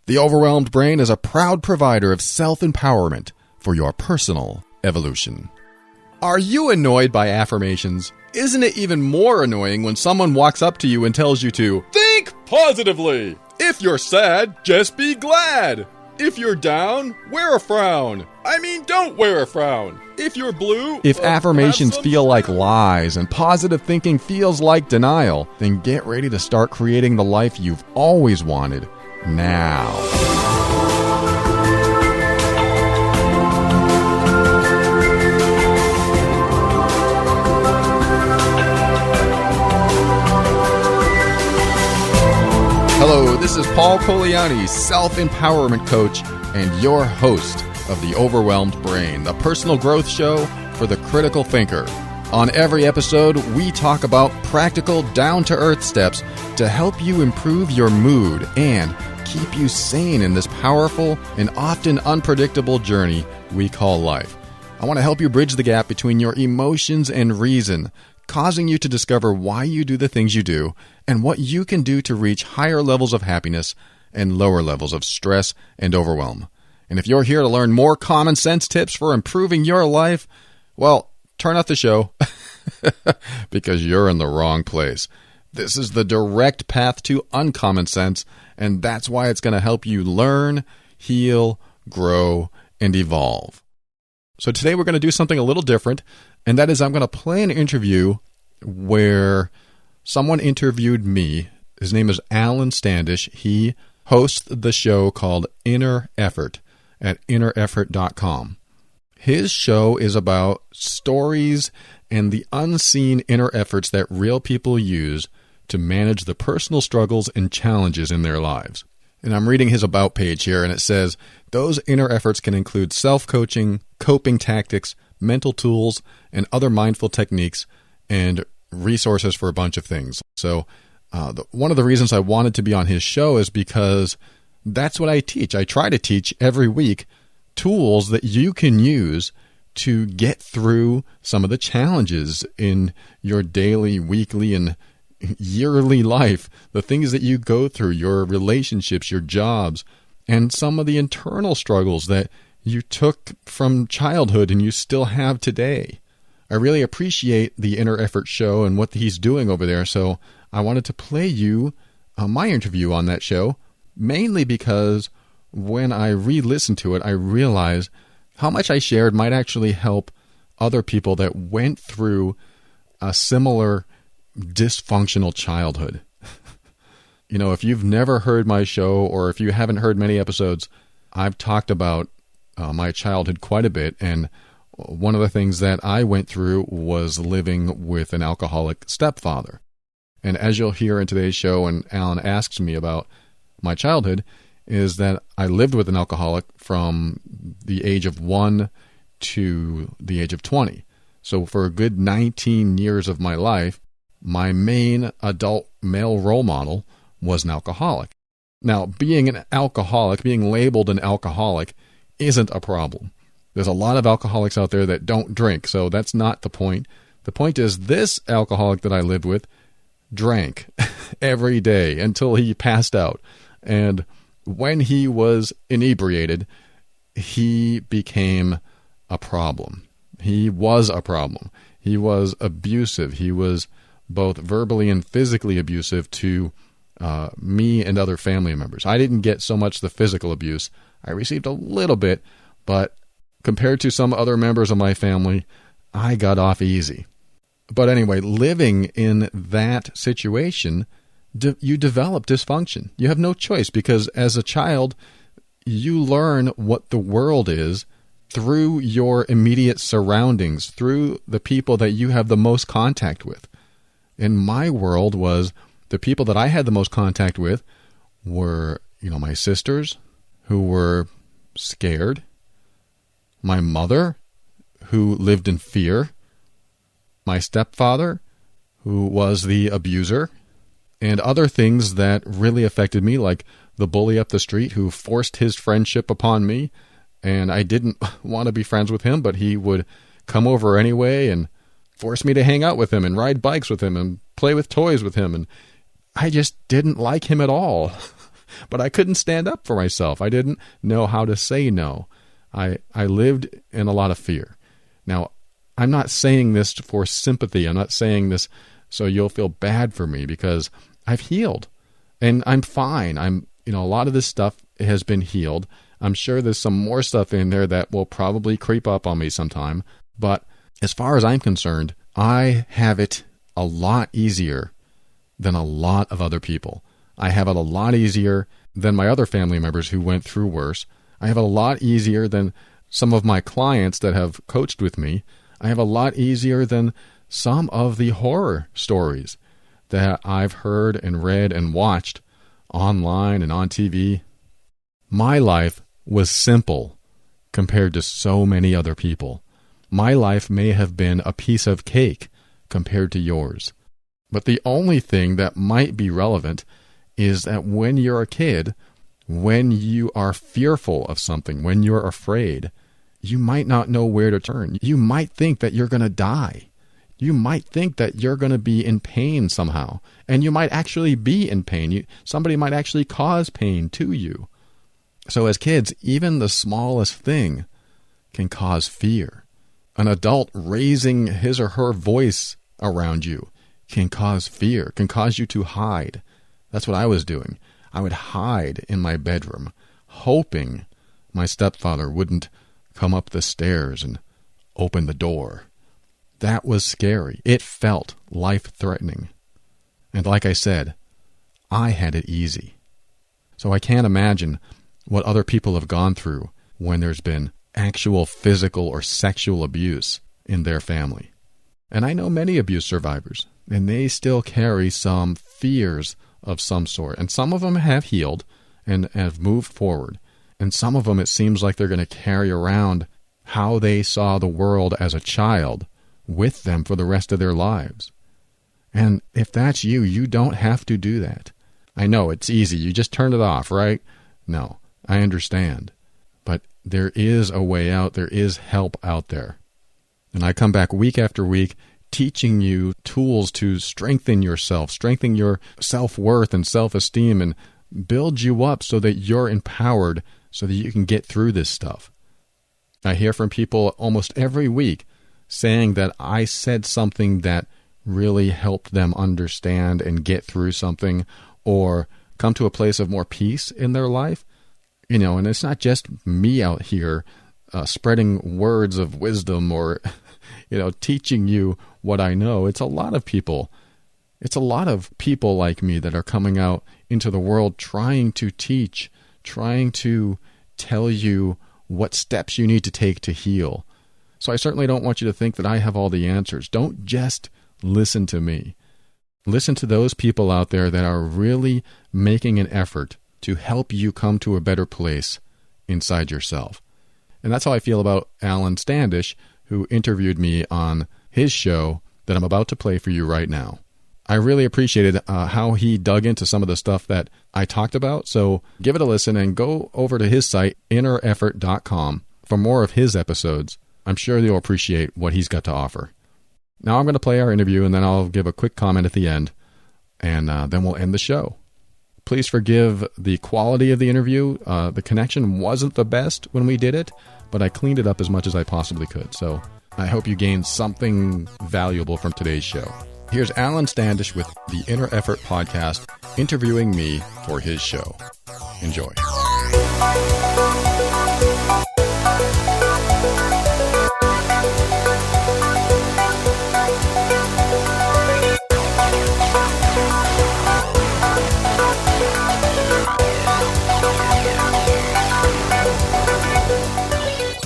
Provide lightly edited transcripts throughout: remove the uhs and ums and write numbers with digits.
The Overwhelmed Brain is a proud provider of self-empowerment for your personal evolution. Are you annoyed by affirmations? Isn't it even more annoying when someone walks up to you and tells you to think positively? If you're sad, just be glad. If you're down, wear a frown. I mean, don't wear a frown. If you're blue... If affirmations feel like lies and positive thinking feels like denial, then get ready to start creating the life you've always wanted now. Hello, this is Paul Poliani, self-empowerment coach and your host of The Overwhelmed Brain, the personal growth show for the critical thinker. On every episode, we talk about practical, down-to-earth steps to help you improve your mood and keep you sane in this powerful and often unpredictable journey we call life. I want to help you bridge the gap between your emotions and reason, causing you to discover why you do the things you do and what you can do to reach higher levels of happiness and lower levels of stress and overwhelm. And if you're here to learn more common sense tips for improving your life, well, turn off the show because you're in the wrong place. This is the direct path to uncommon sense, and that's why it's going to help you learn, heal, grow, and evolve. So today we're going to do something a little different, and that is I'm going to play an interview where someone interviewed me. His name is Alen Standish. He hosts the show called Inner Effort at innereffort.com. His show is about stories and the unseen inner efforts that real people use to manage the personal struggles and challenges in their lives. And I'm reading his About page here, and it says, those inner efforts can include self-coaching, coping tactics, mental tools, and other mindful techniques, and resources for a bunch of things. So one of the reasons I wanted to be on his show is because that's what I teach. I try to teach every week tools that you can use to get through some of the challenges in your daily, weekly, and yearly life, the things that you go through, your relationships, your jobs, and some of the internal struggles that you took from childhood and you still have today. I really appreciate the Inner Effort show and what he's doing over there, so I wanted to play you my interview on that show, mainly because when I re-listened to it, I realized how much I shared might actually help other people that went through a similar dysfunctional childhood. You know, if you've never heard my show or if you haven't heard many episodes, I've talked about my childhood quite a bit, and one of the things that I went through was living with an alcoholic stepfather. And as you'll hear in today's show, and Alan asks me about my childhood, is that I lived with an alcoholic from the age of 1 to the age of 20. So for a good 19 years of my life, my main adult male role model was an alcoholic. Now, being an alcoholic, being labeled an alcoholic, isn't a problem. There's a lot of alcoholics out there that don't drink, so that's not the point. The point is this alcoholic that I lived with drank every day until he passed out. And when he was inebriated, he became a problem. He was a problem. He was abusive. He was both verbally and physically abusive to me and other family members. I didn't get so much the physical abuse. I received a little bit, but compared to some other members of my family, I got off easy. But anyway, living in that situation, you develop dysfunction. You have no choice because as a child, you learn what the world is through your immediate surroundings, through the people that you have the most contact with. And my world was the people that I had the most contact with were, my sisters who were scared, my mother who lived in fear, my stepfather who was the abuser, and other things that really affected me, like the bully up the street who forced his friendship upon me, and I didn't want to be friends with him, but he would come over anyway and force me to hang out with him and ride bikes with him and play with toys with him, and I just didn't like him at all. but I couldn't stand up for myself. I didn't know how to say no. I lived in a lot of fear. Now, I'm not saying this for sympathy. I'm not saying this so you'll feel bad for me, because I've healed and I'm fine. A lot of this stuff has been healed. I'm sure there's some more stuff in there that will probably creep up on me sometime. But as far as I'm concerned, I have it a lot easier than a lot of other people. I have it a lot easier than my other family members who went through worse. I have it a lot easier than some of my clients that have coached with me. I have a lot easier than some of the horror stories that I've heard and read and watched online and on TV. My life was simple compared to so many other people. My life may have been a piece of cake compared to yours. But the only thing that might be relevant is that when you're a kid, when you are fearful of something, when you're afraid, you might not know where to turn. You might think that you're going to die. You might think that you're going to be in pain somehow, and you might actually be in pain. Somebody might actually cause pain to you. So as kids, even the smallest thing can cause fear. An adult raising his or her voice around you can cause fear, can cause you to hide. That's what I was doing. I would hide in my bedroom, hoping my stepfather wouldn't come up the stairs and open the door. That was scary. It felt life-threatening. And like I said, I had it easy. So I can't imagine what other people have gone through when there's been actual physical or sexual abuse in their family. And I know many abuse survivors, and they still carry some fears of some sort. And some of them have healed and have moved forward. And some of them, it seems like they're going to carry around how they saw the world as a child with them for the rest of their lives. And if that's you, you don't have to do that. I know it's easy. You just turn it off, right? No, I understand. But there is a way out. There is help out there. And I come back week after week teaching you tools to strengthen yourself, strengthen your self-worth and self-esteem, and build you up so that you're empowered so that you can get through this stuff. I hear from people almost every week saying that I said something that really helped them understand and get through something or come to a place of more peace in their life. And it's not just me out here spreading words of wisdom or, teaching you what I know. It's a lot of people. It's a lot of people like me that are coming out into the world trying to teach, trying to tell you what steps you need to take to heal. So I certainly don't want you to think that I have all the answers. Don't just listen to me. Listen to those people out there that are really making an effort to help you come to a better place inside yourself. And that's how I feel about Alen Standish, who interviewed me on his show that I'm about to play for you right now. I really appreciated how he dug into some of the stuff that I talked about. So give it a listen and go over to his site, innereffort.com, for more of his episodes. I'm sure you'll appreciate what he's got to offer. Now I'm going to play our interview, and then I'll give a quick comment at the end, and then we'll end the show. Please forgive the quality of the interview. The connection wasn't the best when we did it, but I cleaned it up as much as I possibly could. So I hope you gained something valuable from today's show. Here's Alen Standish with the Inner Effort podcast interviewing me for his show. Enjoy.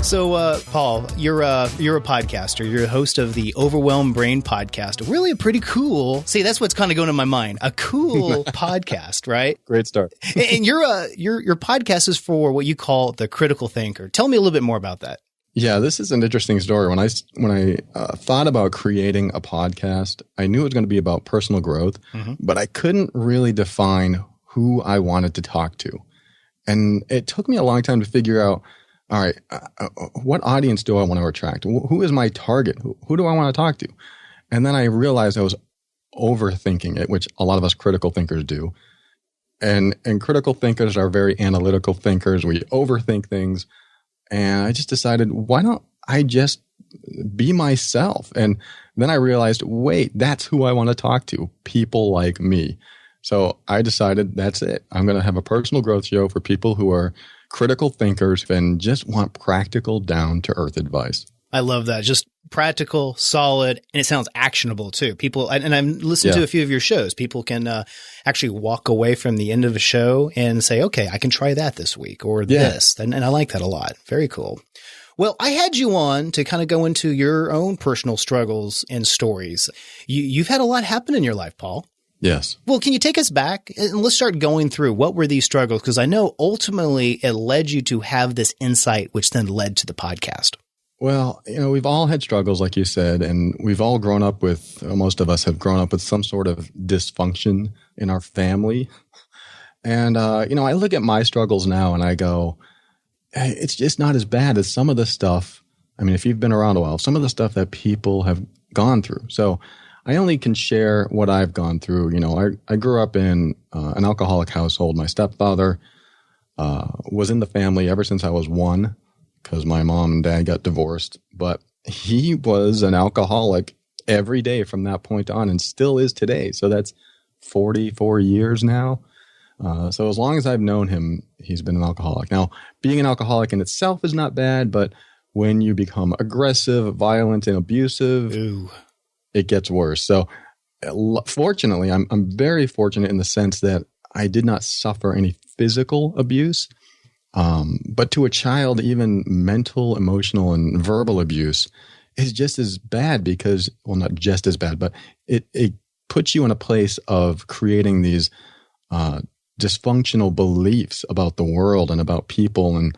So, Paul, you're a podcaster. You're a host of the Overwhelmed Brain podcast. Really a pretty cool. See, that's what's kind of going in my mind. A cool podcast, right? Great start. And your podcast is for what you call the critical thinker. Tell me a little bit more about that. Yeah, this is an interesting story. When I thought about creating a podcast, I knew it was going to be about personal growth, but I couldn't really define who I wanted to talk to. And it took me a long time to figure out, all right, what audience do I want to attract? Who is my target? Who do I want to talk to? And then I realized I was overthinking it, which a lot of us critical thinkers do. And critical thinkers are very analytical thinkers. We overthink things. And I just decided, why don't I just be myself? And then I realized, wait, that's who I want to talk to, people like me. So I decided that's it. I'm going to have a personal growth show for people who are critical thinkers and just want practical, down-to-earth advice. I love that. Just practical, solid, and it sounds actionable too. People, and I've listened to a few of your shows. People can actually walk away from the end of a show and say, okay, I can try that this week or this. And I like that a lot. Very cool. Well, I had you on to kind of go into your own personal struggles and stories. You've had a lot happen in your life, Paul. Yes. Well, can you take us back and let's start going through what were these struggles? Because I know ultimately it led you to have this insight, which then led to the podcast. Well, we've all had struggles, like you said, and we've all grown up with, most of us have grown up with some sort of dysfunction in our family. And, I look at my struggles now and I go, hey, it's just not as bad as some of the stuff. I mean, if you've been around a while, some of the stuff that people have gone through. So I only can share what I've gone through. I grew up in an alcoholic household. My stepfather was in the family ever since I was 1 because my mom and dad got divorced. But he was an alcoholic every day from that point on and still is today. So that's 44 years now. So as long as I've known him, he's been an alcoholic. Now, being an alcoholic in itself is not bad, but when you become aggressive, violent, and abusive, it gets worse. So fortunately, I'm very fortunate in the sense that I did not suffer any physical abuse. But to a child, even mental, emotional, and verbal abuse is just as bad because, well, not just as bad, but it puts you in a place of creating these dysfunctional beliefs about the world and about people. And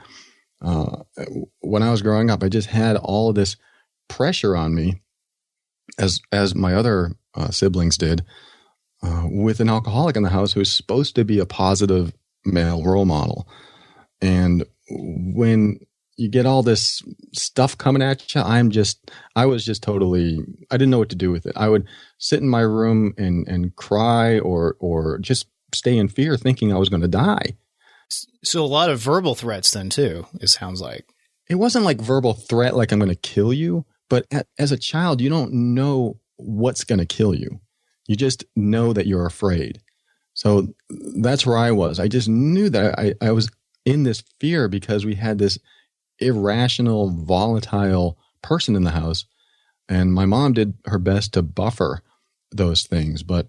when I was growing up, I just had all of this pressure on me, as my other siblings did, with an alcoholic in the house who's supposed to be a positive male role model. And when you get all this stuff coming at you, I was just totally, I didn't know what to do with it. I would sit in my room and cry or just stay in fear thinking I was going to die. So a lot of verbal threats then too, it sounds like. It wasn't like verbal threat, like I'm going to kill you. But as a child, you don't know what's going to kill you. You just know that you're afraid. So that's where I was. I just knew that I was in this fear because we had this irrational, volatile person in the house. And my mom did her best to buffer those things. But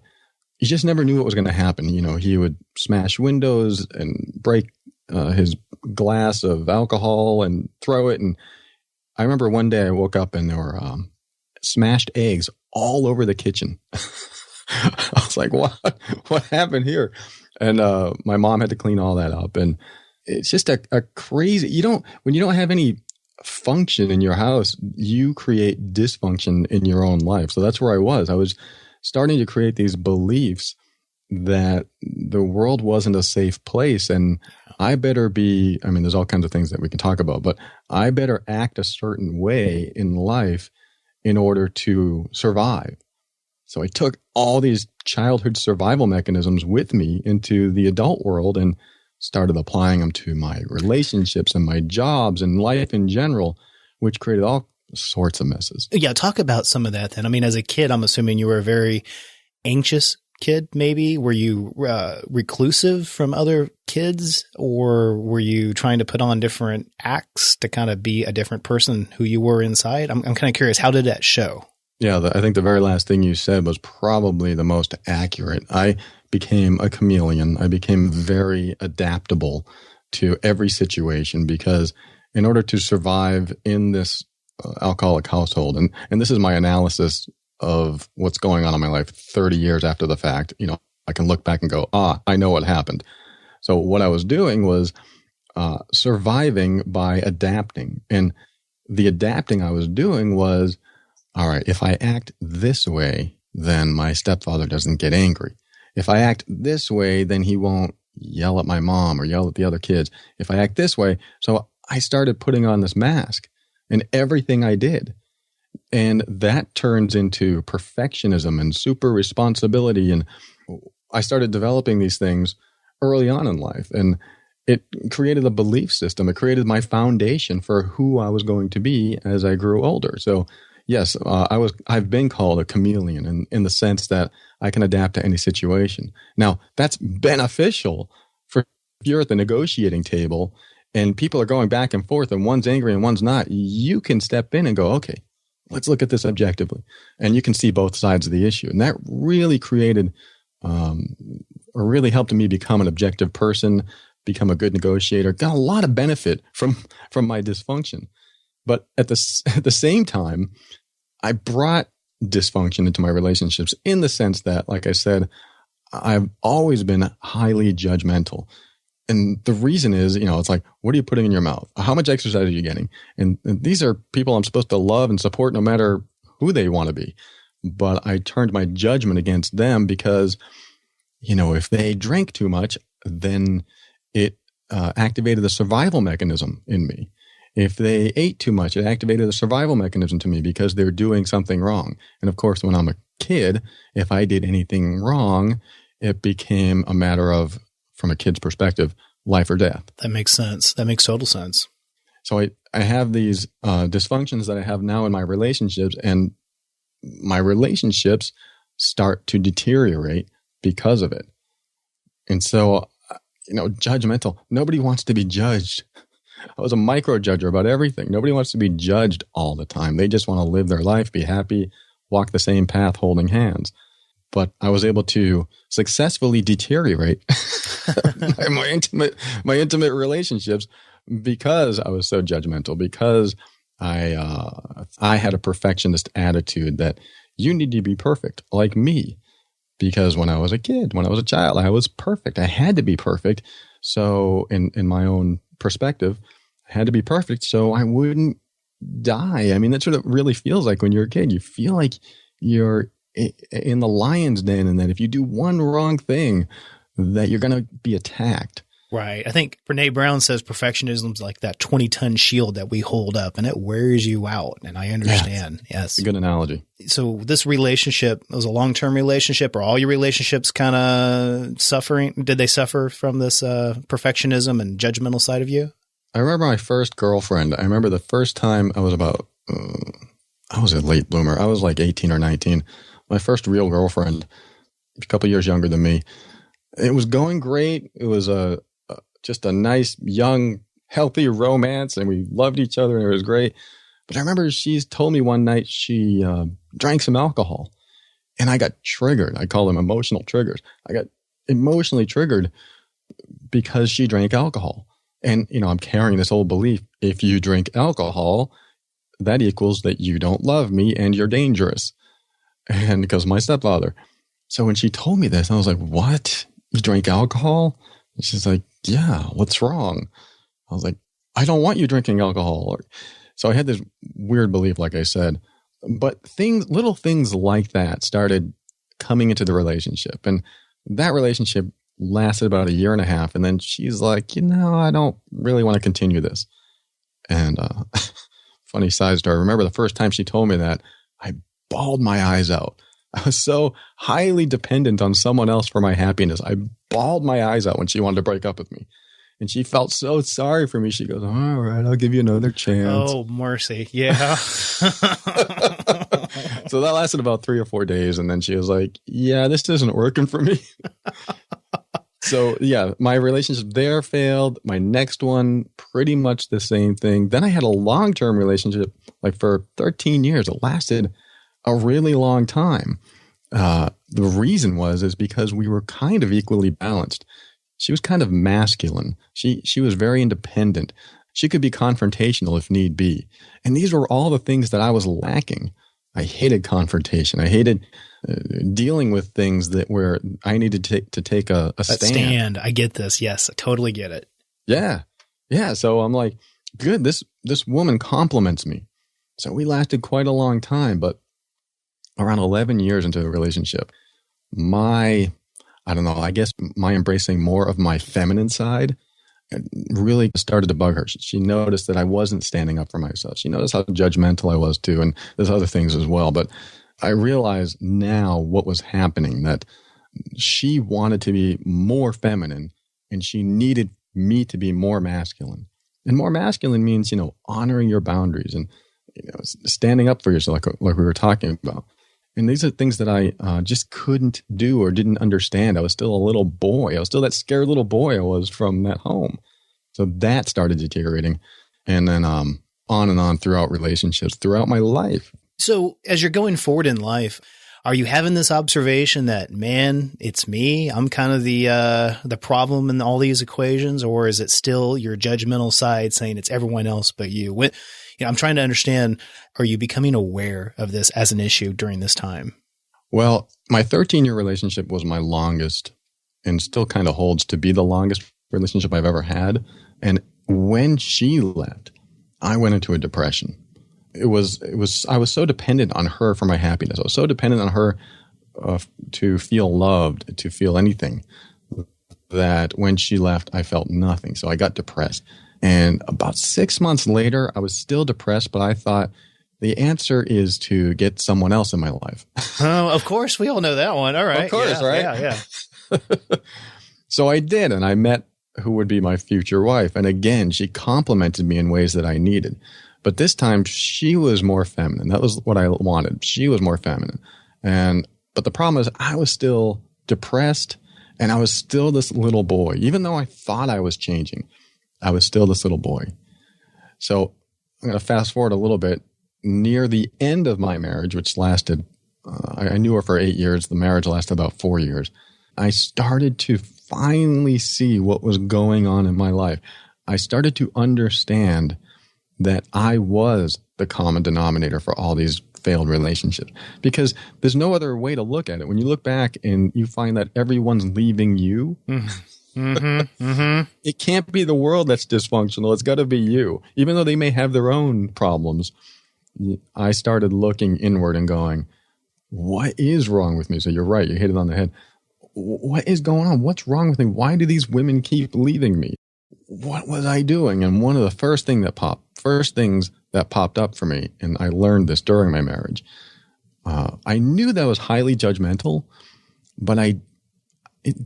you just never knew what was going to happen. He would smash windows and break his glass of alcohol and throw it. And I remember one day I woke up and there were smashed eggs all over the kitchen. I was like, what happened here? And my mom had to clean all that up. And it's just a crazy, when you don't have any function in your house, you create dysfunction in your own life. So that's where I was. I was starting to create these beliefs that the world wasn't a safe place. And I better be, there's all kinds of things that we can talk about, but I better act a certain way in life in order to survive. So I took all these childhood survival mechanisms with me into the adult world and started applying them to my relationships and my jobs and life in general, which created all sorts of messes. Yeah, talk about some of that then. As a kid, I'm assuming you were a very anxious kid, maybe? Were you reclusive from other kids, or were you trying to put on different acts to kind of be a different person who you were inside? I'm kind of curious, how did that show? Yeah, I think the very last thing you said was probably the most accurate. I became a chameleon. I became very adaptable to every situation because in order to survive in this alcoholic household, and this is my analysis of what's going on in my life 30 years after the fact, I can look back and go, I know what happened. So what I was doing was surviving by adapting. And the adapting I was doing was, all right, if I act this way, then my stepfather doesn't get angry. If I act this way, then he won't yell at my mom or yell at the other kids. If I act this way, so I started putting on this mask in everything I did. And that turns into perfectionism and super responsibility. And I started developing these things early on in life. And it created a belief system. It created my foundation for who I was going to be as I grew older. So yes, I've been called a chameleon in the sense that I can adapt to any situation. Now, that's beneficial for if you're at the negotiating table and people are going back and forth and one's angry and one's not. You can step in and go, okay, let's look at this objectively. And you can see both sides of the issue. And that really created or really helped me become an objective person, become a good negotiator, got a lot of benefit from my dysfunction. But at the same time, I brought dysfunction into my relationships in the sense that, like I said, I've always been highly judgmental. And the reason is, it's like, what are you putting in your mouth? How much exercise are you getting? And these are people I'm supposed to love and support no matter who they want to be. But I turned my judgment against them because, if they drank too much, then it activated the survival mechanism in me. If they ate too much, it activated a survival mechanism to me because they're doing something wrong. And of course, when I'm a kid, if I did anything wrong, it became a matter of, from a kid's perspective, life or death. That makes sense. That makes total sense. So I have these dysfunctions that I have now in my relationships, and my relationships start to deteriorate because of it. And so, judgmental. Nobody wants to be judged. I was a micro judger about everything. Nobody wants to be judged all the time. They just want to live their life, be happy, walk the same path holding hands. But I was able to successfully deteriorate my intimate relationships because I was so judgmental, because I had a perfectionist attitude that you need to be perfect like me. Because when I was a kid, when I was a child, I was perfect. I had to be perfect. So in my own perspective, I had to be perfect so I wouldn't die. I mean, that's what it really feels like when you're a kid. You feel like you're in the lion's den, and that if you do one wrong thing, that you're going to be attacked. Right. I think Brene Brown says perfectionism is like that 20-ton shield that we hold up, and it wears you out. And I understand. Yes. A good analogy. So this relationship was a long-term relationship, or all your relationships kind of suffering? Did they suffer from this perfectionism and judgmental side of you? I remember my first girlfriend. I remember the first time I was I was a late bloomer. I was like 18 or 19. My first real girlfriend, a couple years younger than me. It was going great. It was just a nice, young, healthy romance, and we loved each other, and it was great. But I remember she told me one night she drank some alcohol, and I got triggered. I call them emotional triggers. I got emotionally triggered because she drank alcohol. And, I'm carrying this old belief, if you drink alcohol, that equals that you don't love me and you're dangerous. And because of my stepfather. So when she told me this, I was like, what? You drink alcohol? And she's like, yeah, what's wrong? I was like, I don't want you drinking alcohol. So I had this weird belief, like I said. But little things like that started coming into the relationship. And that relationship lasted about 1.5 years. And then she's like, I don't really want to continue this. And funny side story. I remember the first time she told me that, I bawled my eyes out. I was so highly dependent on someone else for my happiness. I bawled my eyes out when she wanted to break up with me. And she felt so sorry for me. She goes, all right, I'll give you another chance. Oh, mercy. Yeah. So that lasted about 3 or 4 days. And then she was like, yeah, this isn't working for me. So yeah, my relationship there failed. My next one, pretty much the same thing. Then I had a long-term relationship, like for 13 years. It lasted a really long time. The reason is because we were kind of equally balanced. She was kind of masculine. She was very independent. She could be confrontational if need be. And these were all the things that I was lacking. I hated confrontation. I hated dealing with things where I needed to take a stand. I get this. Yes, I totally get it. Yeah. Yeah. So I'm like, good. This woman compliments me. So we lasted quite a long time, but around 11 years into the relationship, I guess my embracing more of my feminine side really started to bug her. She noticed that I wasn't standing up for myself. She noticed how judgmental I was too, and there's other things as well. But I realize now what was happening, that she wanted to be more feminine and she needed me to be more masculine. And more masculine means, honoring your boundaries and, standing up for yourself, like we were talking about. And these are things that I just couldn't do or didn't understand. I was still a little boy. I was still that scared little boy I was from that home. So that started deteriorating. And then on and on throughout relationships, throughout my life. So as you're going forward in life, are you having this observation that, man, it's me? I'm kind of the problem in all these equations, or is it still your judgmental side saying it's everyone else but you? I'm trying to understand, are you becoming aware of this as an issue during this time? Well, my 13-year relationship was my longest and still kind of holds to be the longest relationship I've ever had. And when she left, I went into a depression. I was so dependent on her for my happiness. I was so dependent on her to feel loved, to feel anything, that when she left, I felt nothing. So I got depressed. And about 6 months later, I was still depressed, but I thought the answer is to get someone else in my life. Oh, of course. We all know that one. All right. Of course, right? Yeah. So I did, and I met who would be my future wife. And again, she complimented me in ways that I needed. But this time, she was more feminine. That was what I wanted. She was more feminine. But the problem is, I was still depressed, and I was still this little boy. Even though I thought I was changing, I was still this little boy. So I'm going to fast forward a little bit. Near the end of my marriage, which lasted, I knew her for 8 years. The marriage lasted about 4 years. I started to finally see what was going on in my life. I started to understand that I was the common denominator for all these failed relationships, because there's no other way to look at it. When you look back and you find that everyone's leaving you, it can't be the world that's dysfunctional. It's got to be you. Even though they may have their own problems, I started looking inward and going, what is wrong with me? So you're right. You hit it on the head. What is going on? What's wrong with me? Why do these women keep leaving me? What was I doing? And one of the first things that popped up for me, and I learned this during my marriage, I knew that I was highly judgmental, but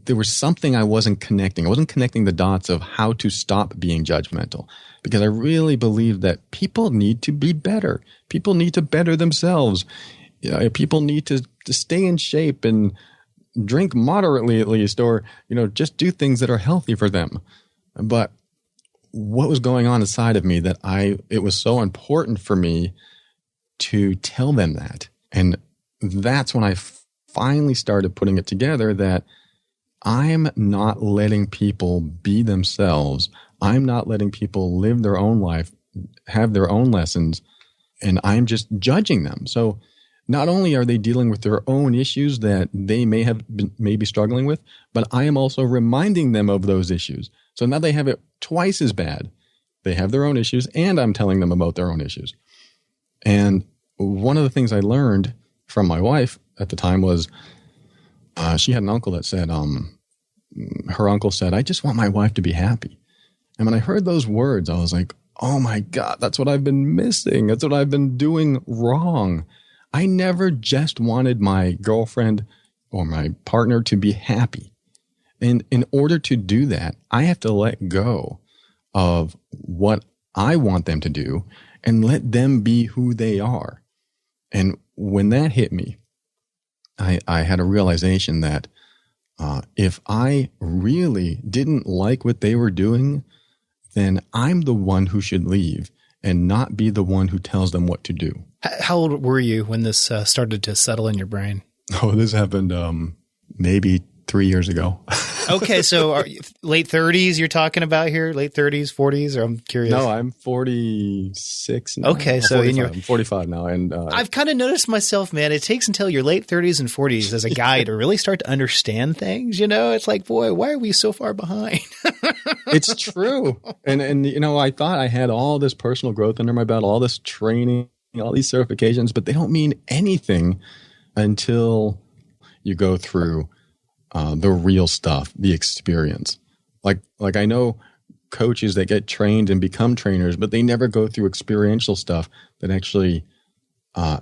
there was something I wasn't connecting. I wasn't connecting the dots of how to stop being judgmental, because I really believe that people need to be better. People need to better themselves. People need to stay in shape and drink moderately at least, or, just do things that are healthy for them. But what was going on inside of me that it was so important for me to tell them that. And that's when I finally started putting it together that I'm not letting people be themselves. I'm not letting people live their own life, have their own lessons, and I'm just judging them. So not only are they dealing with their own issues that they may be struggling with, but I am also reminding them of those issues. So now they have it twice as bad. They have their own issues, and I'm telling them about their own issues. And one of the things I learned from my wife at the time was she had an uncle that said, her uncle said, I just want my wife to be happy. And when I heard those words, I was like, oh my God, that's what I've been missing. That's what I've been doing wrong. I never just wanted my girlfriend or my partner to be happy. And in order to do that, I have to let go of what I want them to do and let them be who they are. And when that hit me, I had a realization that if I really didn't like what they were doing, then I'm the one who should leave and not be the one who tells them what to do. How old were you when this started to settle in your brain? Oh, this happened maybe 3 years ago. Okay, so late 30s you're talking about here? Late 30s, 40s? Or I'm curious. No, I'm 46 now. Okay, so I'm 45 now. And I've kind of noticed myself, man, it takes until your late 30s and 40s as a guy to really start to understand things, It's like, boy, why are we so far behind? It's true. And I thought I had all this personal growth under my belt, all this training, all these certifications, but they don't mean anything until you go through the real stuff, the experience. Like I know coaches that get trained and become trainers, but they never go through experiential stuff that actually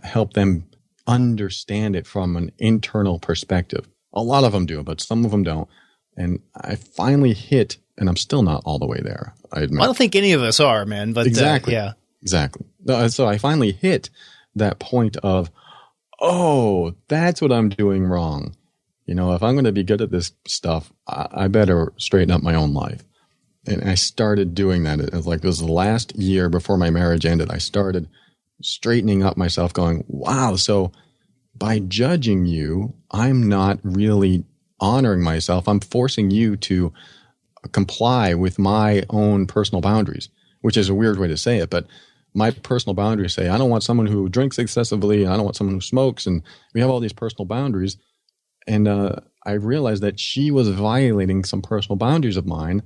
help them understand it from an internal perspective. A lot of them do, but some of them don't. And I finally hit, and I'm still not all the way there, I admit. Well, I don't think any of us are, man. But exactly. Yeah. Exactly. So I finally hit that point of, oh, that's what I'm doing wrong. If I'm going to be good at this stuff, I better straighten up my own life. And I started doing that. It was the last year before my marriage ended. I started straightening up myself, going, wow, so by judging you, I'm not really honoring myself. I'm forcing you to comply with my own personal boundaries, which is a weird way to say it, but my personal boundaries say, I don't want someone who drinks excessively, and I don't want someone who smokes, and we have all these personal boundaries. And I realized that she was violating some personal boundaries of mine.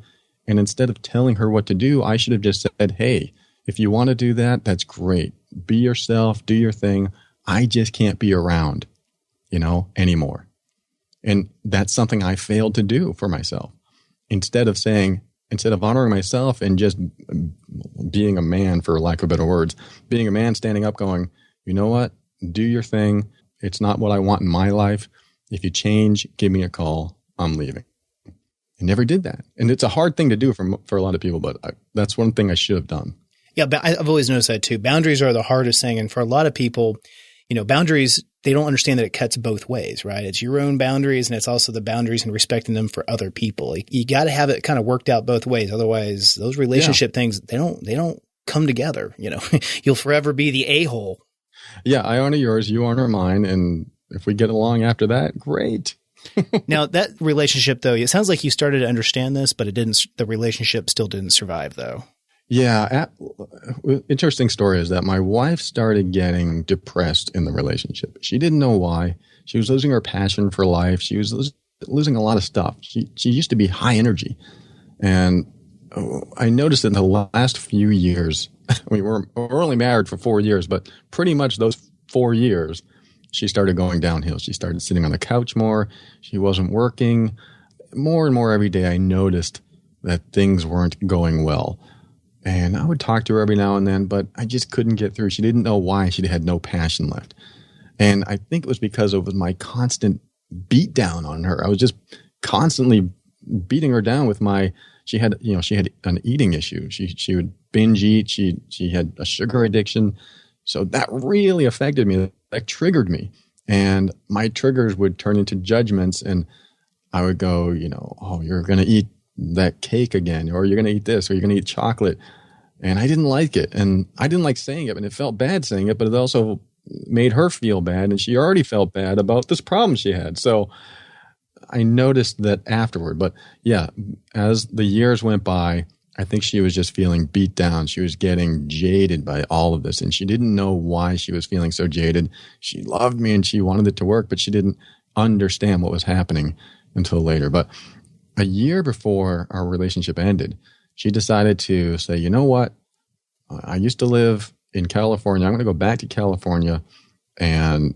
And instead of telling her what to do, I should have just said, hey, if you want to do that, that's great. Be yourself, do your thing. I just can't be around, anymore. And that's something I failed to do for myself. Instead of honoring myself and just being a man, for lack of better words, being a man standing up going, you know what, do your thing. It's not what I want in my life. If you change, give me a call. I'm leaving. I never did that. And it's a hard thing to do for a lot of people, but that's one thing I should have done. Yeah, but I've always noticed that too. Boundaries are the hardest thing. And for a lot of people, boundaries, they don't understand that it cuts both ways, right? It's your own boundaries, and it's also the boundaries and respecting them for other people. You got to have it kind of worked out both ways. Otherwise, those relationship things, they don't come together. You'll forever be the a-hole. Yeah, I honor yours, you honor mine. And if we get along after that, great. Now, that relationship, though, it sounds like you started to understand this, but the relationship still didn't survive, though. Yeah. Interesting story is that my wife started getting depressed in the relationship. She didn't know why. She was losing her passion for life. She was losing a lot of stuff. She used to be high energy. And I noticed in the last few years, we're only married for 4 years, but pretty much those 4 years, she started going downhill. She started sitting on the couch more. She wasn't working. More and more every day, I noticed that things weren't going well. And I would talk to her every now and then, but I just couldn't get through. She didn't know why. She had no passion left. And I think it was because of my constant beat down on her. I was just constantly beating her down with she had an eating issue. She would binge eat. She had a sugar addiction. So that really affected me. That triggered me. And my triggers would turn into judgments, and I would go, oh, you're going to eat that cake again, or you're going to eat this, or you're going to eat chocolate. And I didn't like it. And I didn't like saying it, and it felt bad saying it, but it also made her feel bad. And she already felt bad about this problem she had. So I noticed that afterward. But yeah, as the years went by, I think she was just feeling beat down. She was getting jaded by all of this, and she didn't know why she was feeling so jaded. She loved me and she wanted it to work, but she didn't understand what was happening until later. But a year before our relationship ended, she decided to say, you know what? I used to live in California. I'm going to go back to California and,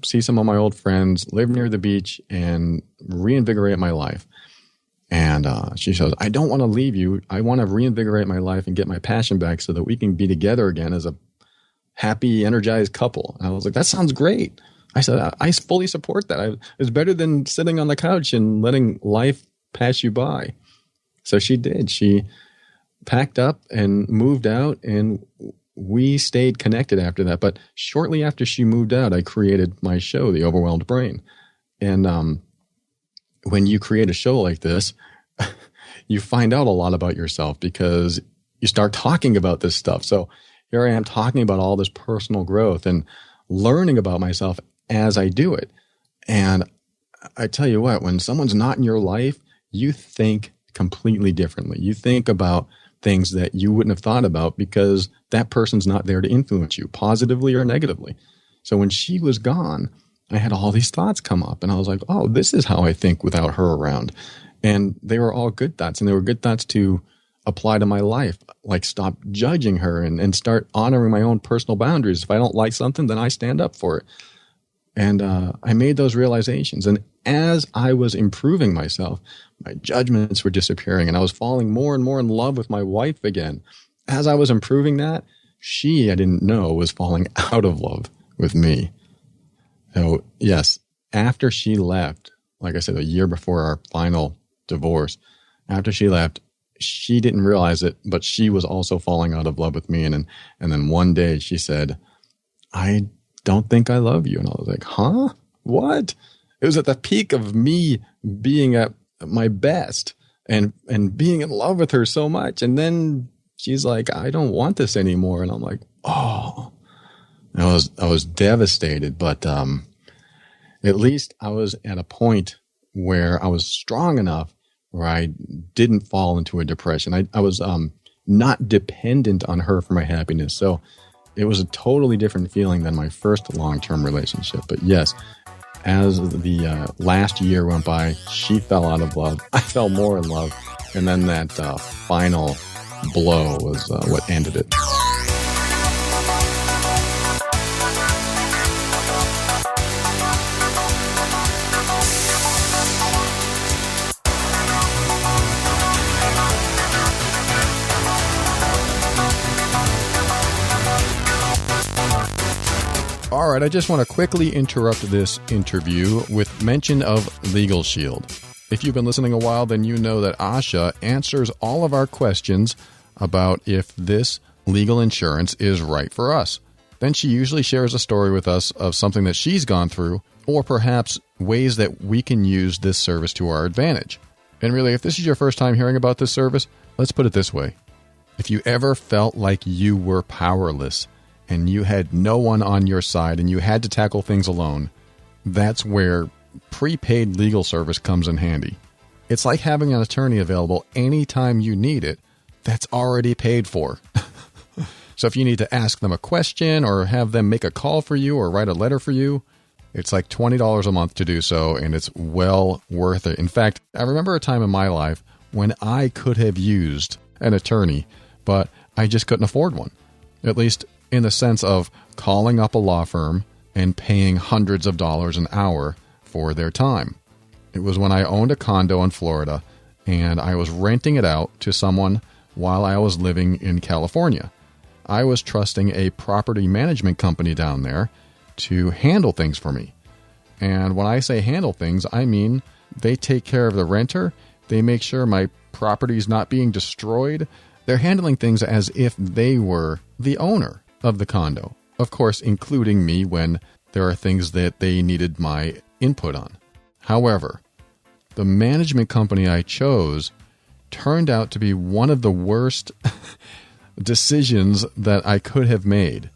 see some of my old friends, live near the beach, and reinvigorate my life. And she says, I don't want to leave you. I want to reinvigorate my life and get my passion back so that we can be together again as a happy, energized couple. And I was like, that sounds great. I said, I fully support that. It's better than sitting on the couch and letting life pass you by. So she did. She packed up and moved out, and we stayed connected after that. But shortly after she moved out, I created my show, The Overwhelmed Brain. And when you create a show like this, you find out a lot about yourself because you start talking about this stuff. So here I am talking about all this personal growth and learning about myself as I do it. And I tell you what, when someone's not in your life, you think completely differently. You think about things that you wouldn't have thought about because that person's not there to influence you positively or negatively. So when she was gone, I had all these thoughts come up, and I was like, oh, this is how I think without her around. And they were all good thoughts, and they were good thoughts to apply to my life, like stop judging her and start honoring my own personal boundaries. If I don't like something, then I stand up for it. And I made those realizations. And as I was improving myself, my judgments were disappearing, and I was falling more and more in love with my wife again. As I was improving that, I didn't know, was falling out of love with me. So yes, after she left, like I said, a year before our final divorce. After she left, she didn't realize it, but she was also falling out of love with me. And then one day she said, I don't think I love you. And I was like, huh? What? It was at the peak of me being at my best and being in love with her so much. And then she's like, I don't want this anymore. And I'm like, oh, I was devastated, but, at least I was at a point where I was strong enough where I didn't fall into a depression. I was, not dependent on her for my happiness. So it was a totally different feeling than my first long-term relationship. But yes, as the last year went by, she fell out of love. I fell more in love. And then that final blow was what ended it. All right, I just want to quickly interrupt this interview with mention of Legal Shield. If you've been listening a while, then you know that Asha answers all of our questions about if this legal insurance is right for us. Then she usually shares a story with us of something that she's gone through, or perhaps ways that we can use this service to our advantage. And really, if this is your first time hearing about this service, let's put it this way. If you ever felt like you were powerless, and you had no one on your side and you had to tackle things alone, that's where prepaid legal service comes in handy. It's like having an attorney available anytime you need it that's already paid for. So if you need to ask them a question or have them make a call for you or write a letter for you, it's like $20 a month to do so, and it's well worth it. In fact, I remember a time in my life when I could have used an attorney, but I just couldn't afford one. At least in the sense of calling up a law firm and paying hundreds of dollars an hour for their time. It was when I owned a condo in Florida and I was renting it out to someone while I was living in California. I was trusting a property management company down there to handle things for me. And when I say handle things, I mean they take care of the renter, they make sure my property's not being destroyed. They're handling things as if they were the owner of the condo, of course, including me when there are things that they needed my input on. However, the management company I chose turned out to be one of the worst decisions that I could have made.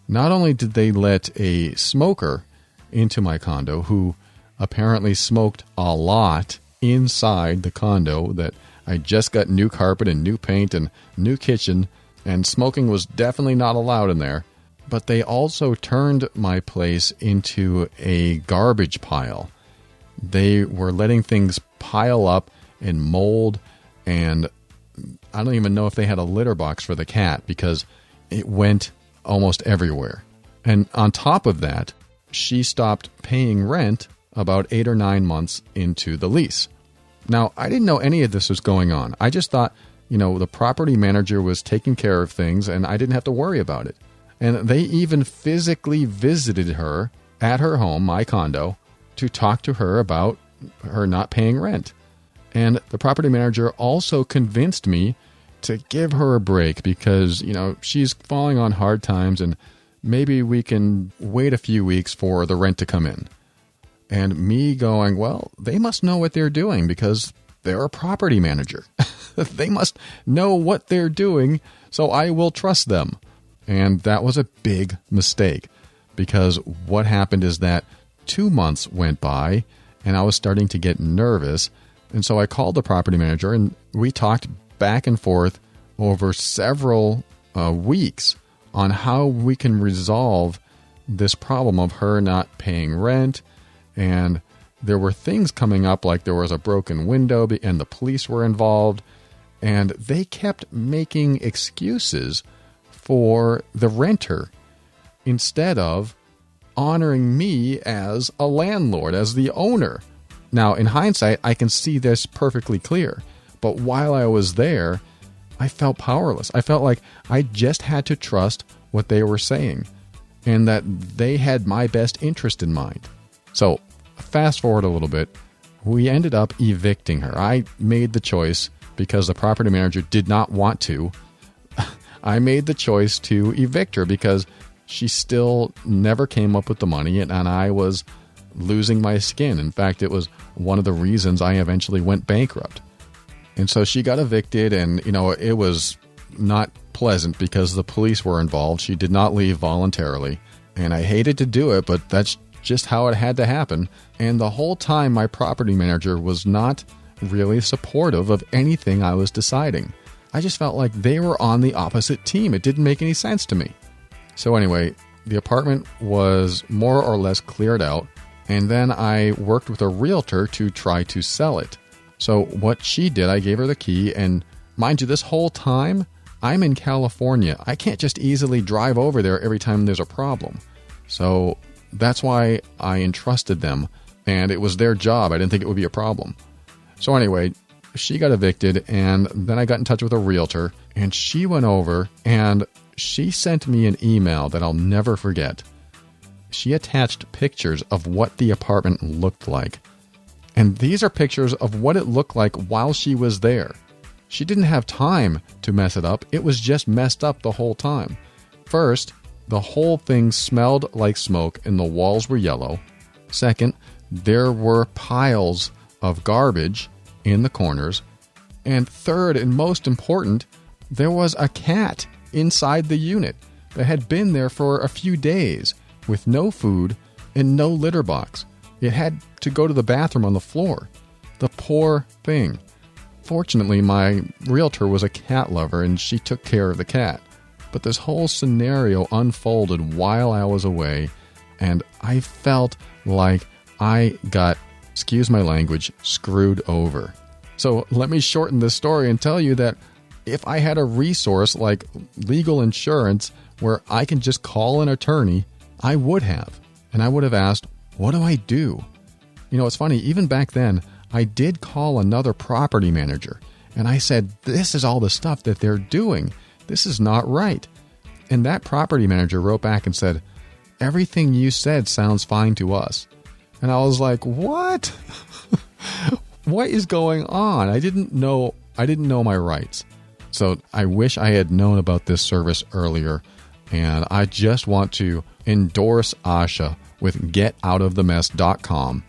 Not only did they let a smoker into my condo who apparently smoked a lot inside the condo, that I just got new carpet and new paint and new kitchen, and smoking was definitely not allowed in there. But they also turned my place into a garbage pile. They were letting things pile up and mold, and I don't even know if they had a litter box for the cat because it went almost everywhere. And on top of that, she stopped paying rent about 8 or 9 months into the lease. Now, I didn't know any of this was going on. I just thought, the property manager was taking care of things and I didn't have to worry about it. And they even physically visited her at her home, my condo, to talk to her about her not paying rent. And the property manager also convinced me to give her a break because, she's falling on hard times and maybe we can wait a few weeks for the rent to come in. And me going, well, they must know what they're doing because they're a property manager. They must know what they're doing, so I will trust them. And that was a big mistake because what happened is that 2 months went by and I was starting to get nervous. And so I called the property manager and we talked back and forth over several weeks on how we can resolve this problem of her not paying rent. And there were things coming up like there was a broken window and the police were involved. And they kept making excuses for the renter instead of honoring me as a landlord, as the owner. Now, in hindsight, I can see this perfectly clear. But while I was there, I felt powerless. I felt like I just had to trust what they were saying and that they had my best interest in mind. So fast forward a little bit. we ended up evicting her. I made the choice because the property manager did not want to. I made the choice to evict her because she still never came up with the money, and I was losing my skin. In fact, it was one of the reasons I eventually went bankrupt. And so she got evicted, and, it was not pleasant because the police were involved. She did not leave voluntarily, and I hated to do it, but that's just how it had to happen. And the whole time, my property manager was not really supportive of anything I was deciding. I just felt like they were on the opposite team. It didn't make any sense to me. So anyway, the apartment was more or less cleared out, and then I worked with a realtor to try to sell it. So what she did, I gave her the key, and mind you, this whole time, I'm in California. I can't just easily drive over there every time there's a problem. So that's why I entrusted them, and it was their job. I didn't think it would be a problem. So anyway, she got evicted, and then I got in touch with a realtor, and she went over, and she sent me an email that I'll never forget. She attached pictures of what the apartment looked like. And these are pictures of what it looked like while she was there. She didn't have time to mess it up. It was just messed up the whole time. First, the whole thing smelled like smoke and the walls were yellow. Second, there were piles of garbage in the corners. And third, and most important, there was a cat inside the unit that had been there for a few days with no food and no litter box. It had to go to the bathroom on the floor. The poor thing. Fortunately, my realtor was a cat lover and she took care of the cat. But this whole scenario unfolded while I was away, and I felt like I got, excuse my language, screwed over. So let me shorten this story and tell you that if I had a resource like legal insurance where I can just call an attorney, I would have. And I would have asked, what do I do? It's funny, even back then, I did call another property manager, and I said, this is all the stuff that they're doing. This is not right. And that property manager wrote back and said, everything you said sounds fine to us. And I was like, what? What is going on? I didn't know my rights. So I wish I had known about this service earlier. And I just want to endorse Asha with getoutofthemess.com.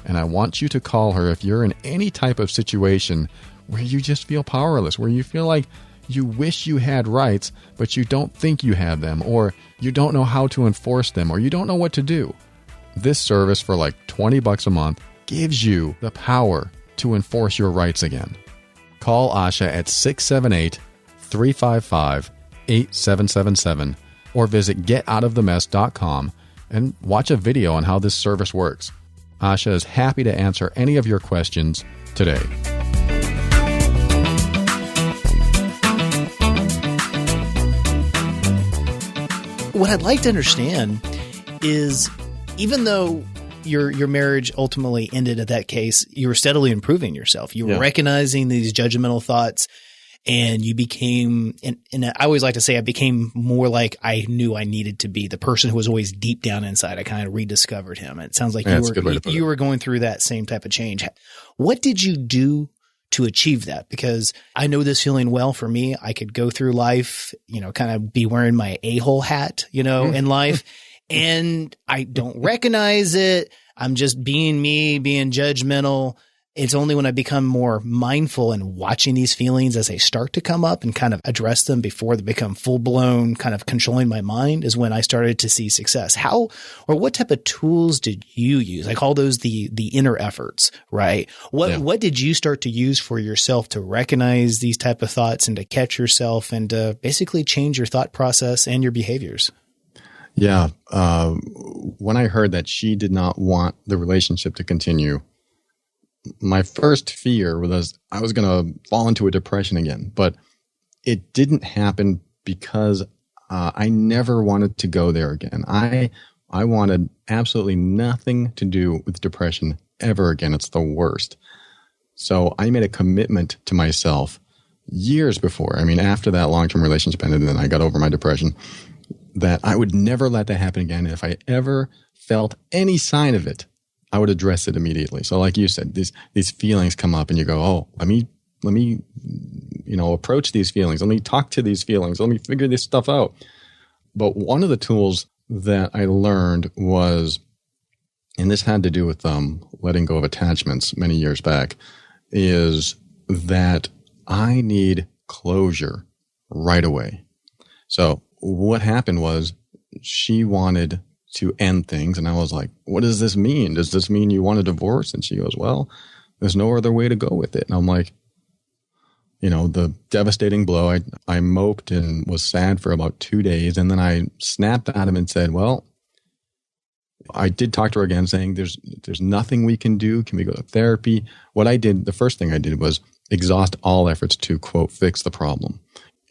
And I want you to call her if you're in any type of situation where you just feel powerless, where you feel like you wish you had rights, but you don't think you have them, or you don't know how to enforce them, or you don't know what to do. This service for like $20 a month gives you the power to enforce your rights again. Call Asha at 678-355-8777 or visit getoutofthemess.com and watch a video on how this service works. Asha is happy to answer any of your questions today. What I'd like to understand is, even though your marriage ultimately ended at that case, you were steadily improving yourself. You were recognizing these judgmental thoughts, and you became, and I always like to say I became more like I knew I needed to be, the person who was always deep down inside. I kind of rediscovered him. It sounds like you were going through that same type of change. What did you do to achieve that? Because I know this feeling well. For me, I could go through life, kind of be wearing my a-hole hat, in life, and I don't recognize it. I'm just being me, being judgmental. It's only when I become more mindful and watching these feelings as they start to come up and kind of address them before they become full-blown kind of controlling my mind is when I started to see success. How or what type of tools did you use? I call those the inner efforts, right? What did you start to use for yourself to recognize these type of thoughts and to catch yourself and to basically change your thought process and your behaviors? Yeah. When I heard that she did not want the relationship to continue, my first fear was I was going to fall into a depression again, but it didn't happen because I never wanted to go there again. I wanted absolutely nothing to do with depression ever again. It's the worst. So I made a commitment to myself years before. After that long-term relationship ended and then I got over my depression, that I would never let that happen again. If I ever felt any sign of it, I would address it immediately. So like you said, these feelings come up and you go, oh, let me, approach these feelings. Let me talk to these feelings. Let me figure this stuff out. But one of the tools that I learned was, and this had to do with letting go of attachments many years back, is that I need closure right away. So what happened was she wanted to end things. And I was like, what does this mean? Does this mean you want a divorce? And she goes, well, there's no other way to go with it. And I'm like, the devastating blow, I moped and was sad for about 2 days. And then I snapped at him and said, well, I did talk to her again saying there's nothing we can do. Can we go to therapy? What I did, the first thing I did was exhaust all efforts to, quote, fix the problem.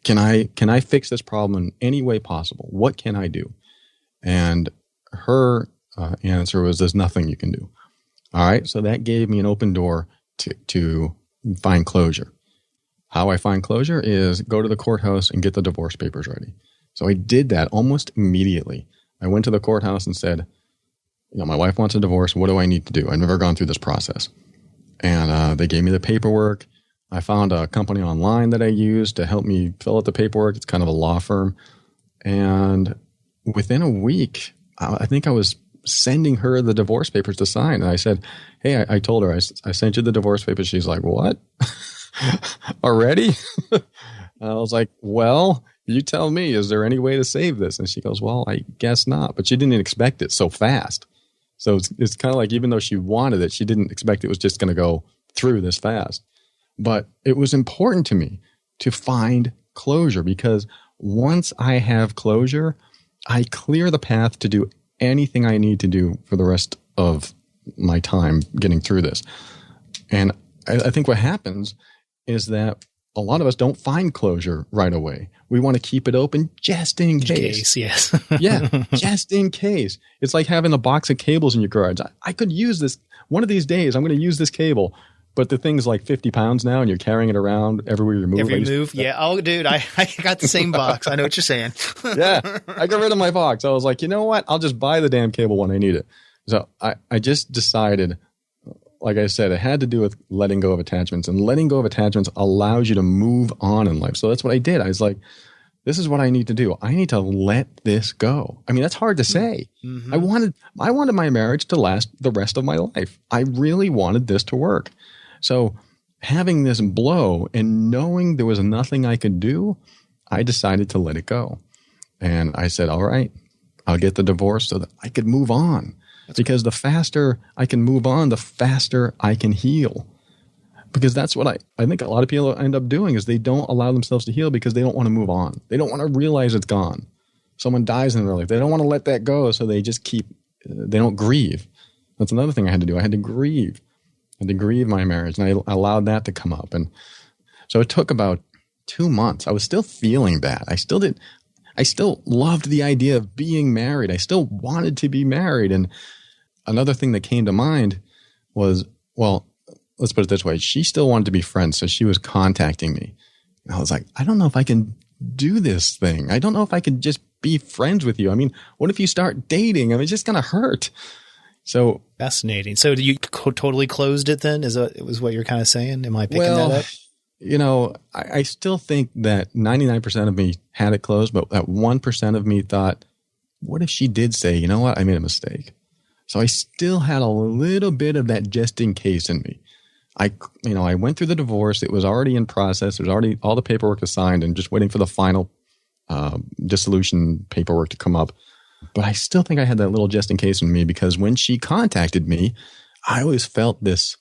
Can I fix this problem in any way possible? What can I do? And her answer was, there's nothing you can do. All right. So that gave me an open door to find closure. How I find closure is go to the courthouse and get the divorce papers ready. So I did that almost immediately. I went to the courthouse and said, my wife wants a divorce. What do I need to do? I've never gone through this process. And they gave me the paperwork. I found a company online that I used to help me fill out the paperwork. It's kind of a law firm. And within a week, I think I was sending her the divorce papers to sign. And I said, hey, I told her, I sent you the divorce papers. She's like, what? Already? I was like, well, you tell me, is there any way to save this? And she goes, well, I guess not. But she didn't expect it so fast. So it's kind of like, even though she wanted it, she didn't expect it was just going to go through this fast. But it was important to me to find closure, because once I have closure, I clear the path to do anything I need to do for the rest of my time getting through this. And I think what happens is that a lot of us don't find closure right away. We want to keep it open just in case. Yes. Yeah, just in case. It's like having a box of cables in your garage. I could use this. One of these days, I'm going to use this cable. But the thing's like 50 pounds now, and you're carrying it around everywhere you move. Every move, yeah. Oh, dude, I got the same box. I know what you're saying. Yeah, I got rid of my box. I was like, you know what? I'll just buy the damn cable when I need it. So I just decided, like I said, it had to do with letting go of attachments. And letting go of attachments allows you to move on in life. So that's what I did. I was like, this is what I need to do. I need to let this go. I mean, that's hard to say. Mm-hmm. I wanted my marriage to last the rest of my life. I really wanted this to work. So having this blow and knowing there was nothing I could do, I decided to let it go. And I said, all right, I'll get the divorce so that I could move on. Because the faster I can move on, the faster I can heal. Because that's what I think a lot of people end up doing, is they don't allow themselves to heal because they don't want to move on. They don't want to realize it's gone. Someone dies in their life. They don't want to let that go, so they just they don't grieve. That's another thing I had to do. I had to grieve. I had to grieve my marriage, and I allowed that to come up. And so it took about 2 months. I was still feeling bad. I still loved the idea of being married. I still wanted to be married. And another thing that came to mind was, well, let's put it this way. She still wanted to be friends, so she was contacting me. And I was like, I don't know if I can do this thing. I don't know if I could just be friends with you. I mean, what if you start dating? I mean, it's just going to hurt. So fascinating. So you totally closed it then? Was what you're kind of saying? Am I picking that up? I still think that 99% of me had it closed, but that 1% of me thought, what if she did say, you know what, I made a mistake? So I still had a little bit of that just in case in me. I went through the divorce. It was already in process. There was already all the paperwork assigned and just waiting for the final dissolution paperwork to come up. But I still think I had that little just in case in me, because when she contacted me, I always felt this,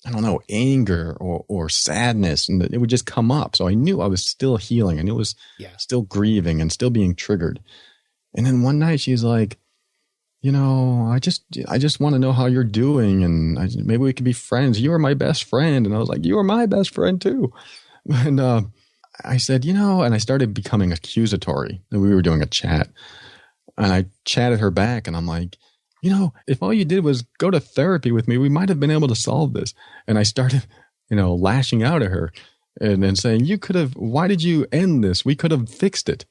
I don't know, anger or sadness, and it would just come up. So I knew I was still healing, and it was still grieving and still being triggered. And then one night she's like, I just want to know how you're doing, and maybe we could be friends. You are my best friend. And I was like, you are my best friend too. And I said, and I started becoming accusatory. And we were doing a chat. And I chatted her back, and I'm like, if all you did was go to therapy with me, we might have been able to solve this. And I started, lashing out at her and saying, why did you end this? We could have fixed it.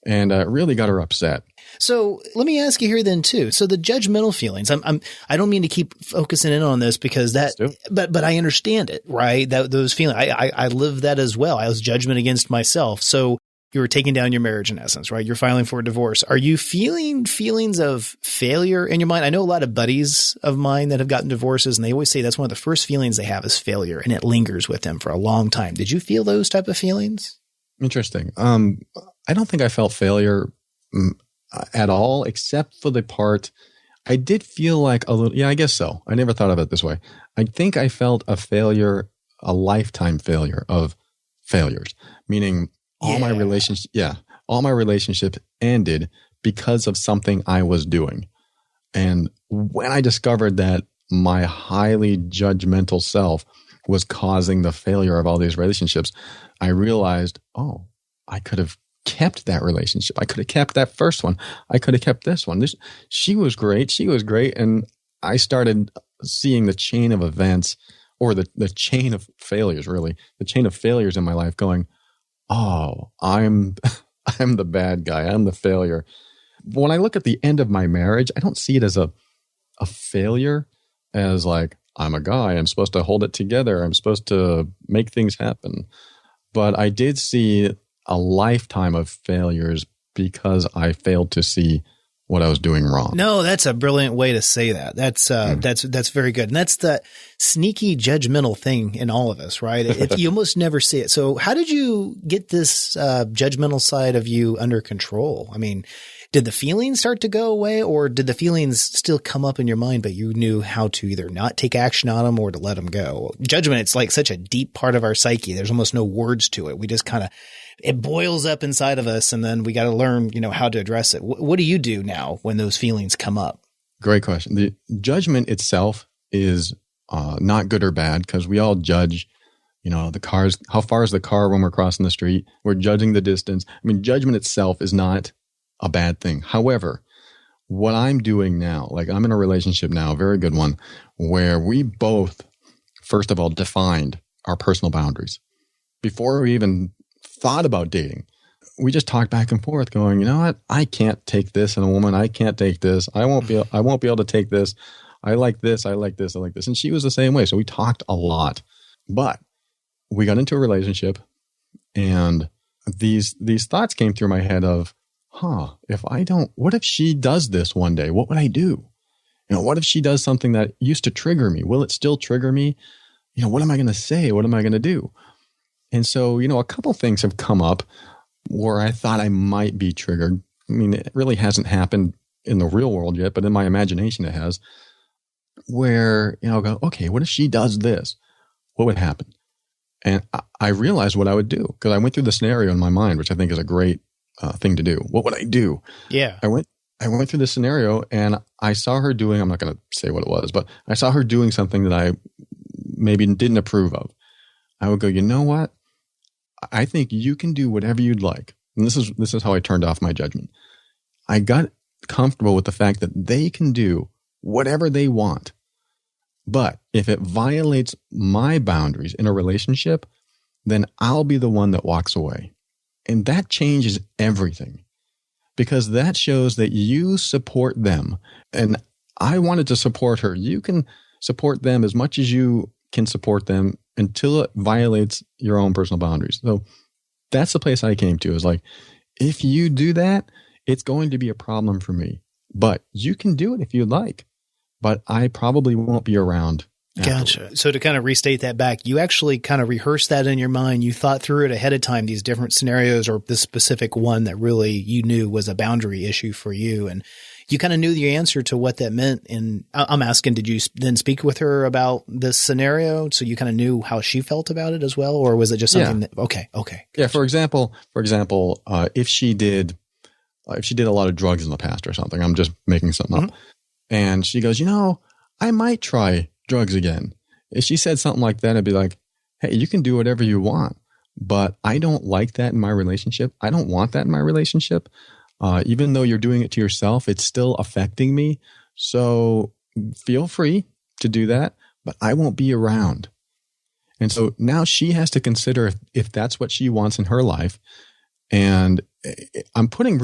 And it really got her upset. So let me ask you here then too. So the judgmental feelings, I don't mean to keep focusing in on this because but I understand it, right? Those feelings, I live that as well. I was judgment against myself. So you were taking down your marriage in essence, right? You're filing for a divorce. Are you feeling feelings of failure in your mind? I know a lot of buddies of mine that have gotten divorces, and they always say that's one of the first feelings they have is failure, and it lingers with them for a long time. Did you feel those type of feelings? Interesting. I don't think I felt failure at all, except for the part I did feel like a little. Yeah, I guess so. I never thought of it this way. I think I felt a failure, a lifetime failure of failures, meaning all my relationships ended because of something I was doing. And when I discovered that my highly judgmental self was causing the failure of all these relationships, I realized, oh, I could have kept that relationship. I could have kept that first one. I could have kept this one. She was great. And I started seeing the chain of events, or the chain of failures, really, the chain of failures in my life going, oh, I'm the bad guy. I'm the failure. When I look at the end of my marriage, I don't see it as a failure, as like, I'm a guy. I'm supposed to hold it together. I'm supposed to make things happen. But I did see a lifetime of failures because I failed to see what I was doing wrong. No, that's a brilliant way to say that. That's very good. And that's the sneaky judgmental thing in all of us, right? You almost never see it. So how did you get this judgmental side of you under control? I mean, did the feelings start to go away, or did the feelings still come up in your mind, but you knew how to either not take action on them or to let them go? Judgment, it's like such a deep part of our psyche. There's almost no words to it. We just kind of, it boils up inside of us, and then we got to learn, how to address it. What do you do now when those feelings come up? Great question. The judgment itself is not good or bad, because we all judge, the cars. How far is the car when we're crossing the street? We're judging the distance. I mean, judgment itself is not a bad thing. However, what I'm doing now, like I'm in a relationship now, a very good one, where we both, first of all, defined our personal boundaries before we even thought about dating. We just talked back and forth going, you know what? I can't take this in a woman. I can't take this. I won't be able to take this. I like this. I like this. I like this. And she was the same way. So we talked a lot, but we got into a relationship, and these thoughts came through my head of, what if she does this one day? What would I do? What if she does something that used to trigger me? Will it still trigger me? What am I going to say? What am I going to do? And so, a couple things have come up where I thought I might be triggered. I mean, it really hasn't happened in the real world yet, but in my imagination it has, where, I'll go, okay, what if she does this? What would happen? And I realized what I would do, because I went through the scenario in my mind, which I think is a great thing to do. What would I do? Yeah. I went through the scenario, and I saw her doing, I'm not going to say what it was, but I saw her doing something that I maybe didn't approve of. I would go, you know what? I think you can do whatever you'd like. And this is how I turned off my judgment. I got comfortable with the fact that they can do whatever they want. But if it violates my boundaries in a relationship, then I'll be the one that walks away. And that changes everything, because that shows that you support them. And I wanted to support her. You can support them as much as you can support them until it violates your own personal boundaries. So that's the place I came to, is like, if you do that, it's going to be a problem for me. But you can do it if you'd like. But I probably won't be around. Gotcha. So to kind of restate that back, you actually kind of rehearsed that in your mind. You thought through it ahead of time, these different scenarios, or this specific one that really you knew was a boundary issue for you. And you kind of knew the answer to what that meant. And I'm asking, did you then speak with her about this scenario? So you kind of knew how she felt about it as well? Or was it just something that, okay. Gotcha. Yeah. For example, if she did a lot of drugs in the past or something, I'm just making something up. And she goes, I might try drugs again. If she said something like that, I'd be like, hey, you can do whatever you want, but I don't like that in my relationship. I don't want that in my relationship. Even though you're doing it to yourself, it's still affecting me. So feel free to do that, but I won't be around. And so now she has to consider if that's what she wants in her life. And I'm putting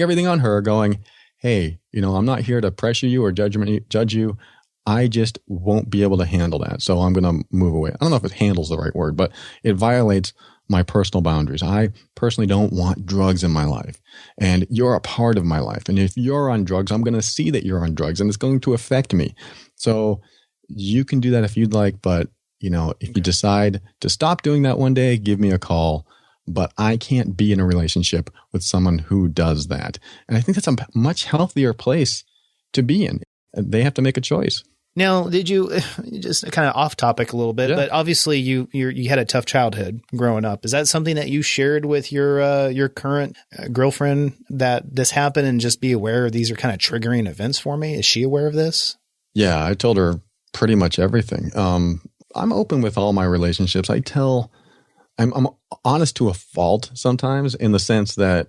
everything on her going, hey, I'm not here to pressure you or judge you. I just won't be able to handle that. So I'm going to move away. I don't know if handle's the right word, but it violates my personal boundaries. I personally don't want drugs in my life, and you're a part of my life. And if you're on drugs, I'm going to see that you're on drugs, and it's going to affect me. So you can do that if you'd like, but if you decide to stop doing that one day, give me a call. But I can't be in a relationship with someone who does that. And I think that's a much healthier place to be in. They have to make a choice. Now, did you just kind of off topic a little bit, but obviously you had a tough childhood growing up. Is that something that you shared with your current girlfriend, that this happened, and just be aware these are kind of triggering events for me? Is she aware of this? Yeah, I told her pretty much everything. I'm open with all my relationships. I'm honest to a fault sometimes, in the sense that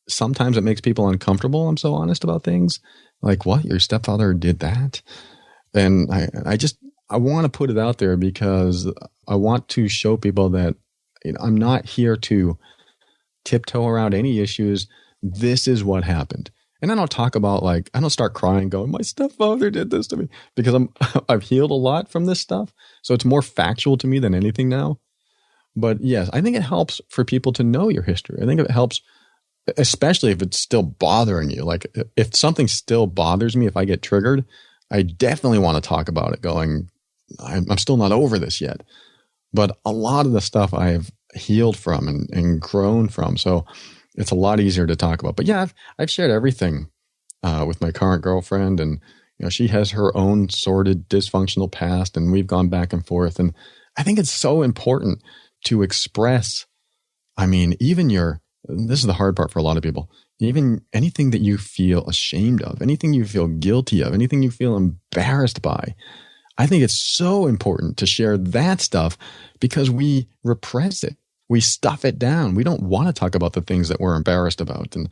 sometimes it makes people uncomfortable. I'm so honest about things. Like, what? Your stepfather did that? And I want to put it out there because I want to show people that I'm not here to tiptoe around any issues. This is what happened. And I don't talk about, I don't start crying going, my stepfather did this to me, because I've healed a lot from this stuff. So it's more factual to me than anything now. But yes, I think it helps for people to know your history. I think it helps, especially if it's still bothering you. Like, if something still bothers me, if I get triggered, I definitely want to talk about it going, I'm still not over this yet. But a lot of the stuff I've healed from and grown from. So it's a lot easier to talk about. But yeah, I've shared everything with my current girlfriend, and she has her own sordid, dysfunctional past, and we've gone back and forth. And I think it's so important to express. This is the hard part for a lot of people. Even anything that you feel ashamed of, anything you feel guilty of, anything you feel embarrassed by, I think it's so important to share that stuff, because we repress it. We stuff it down. We don't want to talk about the things that we're embarrassed about and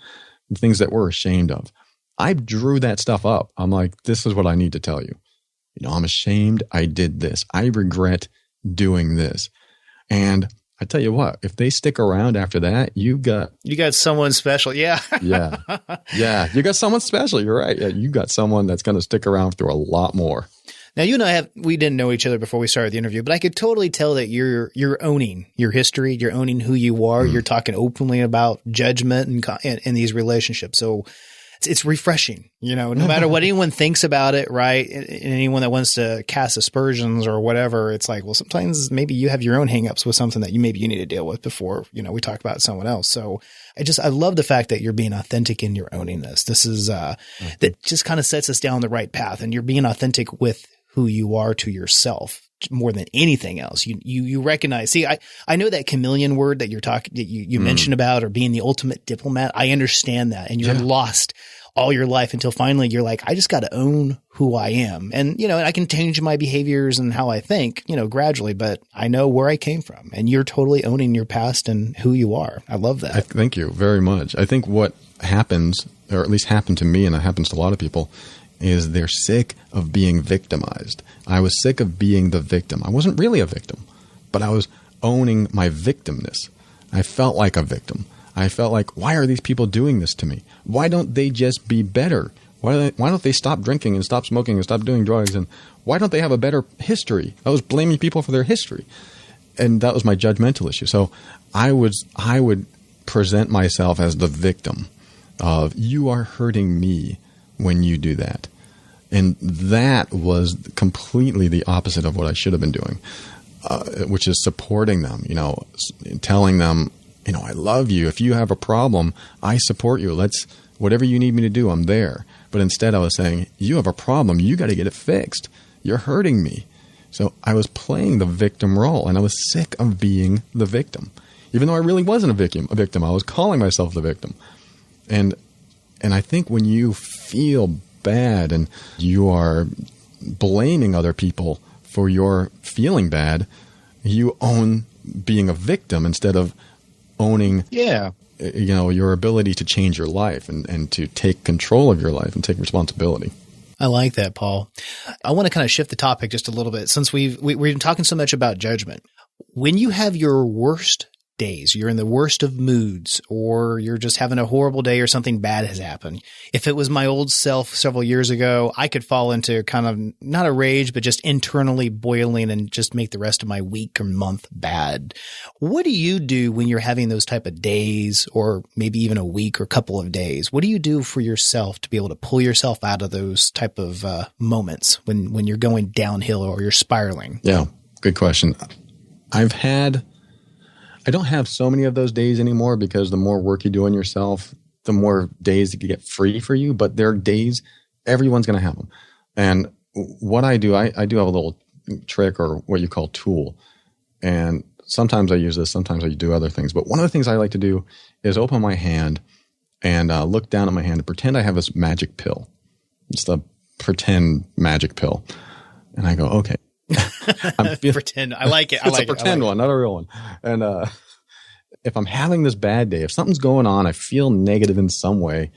the things that we're ashamed of. I drew that stuff up. I'm like, this is what I need to tell you. I'm ashamed I did this. I regret doing this. And I tell you what, if they stick around after that, you got someone special. Yeah. Yeah. You got someone special. You're right. Yeah. You got someone that's going to stick around through a lot more. Now, you and I we didn't know each other before we started the interview, but I could totally tell that you're owning your history. You're owning who you are. You're talking openly about judgment and in these relationships. So it's refreshing, no matter what anyone thinks about it, right? And anyone that wants to cast aspersions or whatever, it's like, well, sometimes maybe you have your own hangups with something that you need to deal with before, we talk about someone else. So I love the fact that you're being authentic and you're owning this. This is, that just kind of sets us down the right path, and you're being authentic with who you are to yourself more than anything else. You recognize, I know that chameleon word that you're talking, that you mentioned about, or being the ultimate diplomat. I understand that. And you're lost all your life until finally you're like, I just got to own who I am. And, I can change my behaviors and how I think, gradually, but I know where I came from, and you're totally owning your past and who you are. I love that. Thank you very much. I think what happens, or at least happened to me, and it happens to a lot of people, is they're sick of being victimized. I was sick of being the victim. I wasn't really a victim, but I was owning my victimness. I felt like a victim. I felt like, why are these people doing this to me? Why don't they just be better? Why don't they stop drinking and stop smoking and stop doing drugs? And why don't they have a better history? I was blaming people for their history. And that was my judgmental issue. So I would present myself as the victim of, you are hurting me when you do that. And that was completely the opposite of what I should have been doing, which is supporting them, telling them, I love you. If you have a problem, I support you. Whatever you need me to do, I'm there. But instead I was saying, you have a problem. You got to get it fixed. You're hurting me. So I was playing the victim role, and I was sick of being the victim. Even though I really wasn't a victim, I was calling myself the victim. And I think when you feel bad and you are blaming other people for your feeling bad, you own being a victim instead of owning your ability to change your life and to take control of your life and take responsibility. I like that, Paul. I want to kind of shift the topic just a little bit, since we've been talking so much about judgment. When you have your worst days. You're in the worst of moods, or you're just having a horrible day, or something bad has happened. If it was my old self several years ago, I could fall into kind of not a rage, but just internally boiling and just make the rest of my week or month bad. What do you do when you're having those type of days, or maybe even a week or couple of days? What do you do for yourself to be able to pull yourself out of those type of moments when you're going downhill or you're spiraling? Yeah, good question. I don't have so many of those days anymore, because the more work you do on yourself, the more days that get free for you. But there are days, everyone's going to have them. And what I do, I do have a little trick, or what you call tool. And sometimes I use this, sometimes I do other things. But one of the things I like to do is open my hand and look down at my hand and pretend I have this magic pill. It's a pretend magic pill. And I go, okay. Pretend. I like it. It's a pretend one, not a real one. And if I'm having this bad day, if something's going on, I feel negative in some way,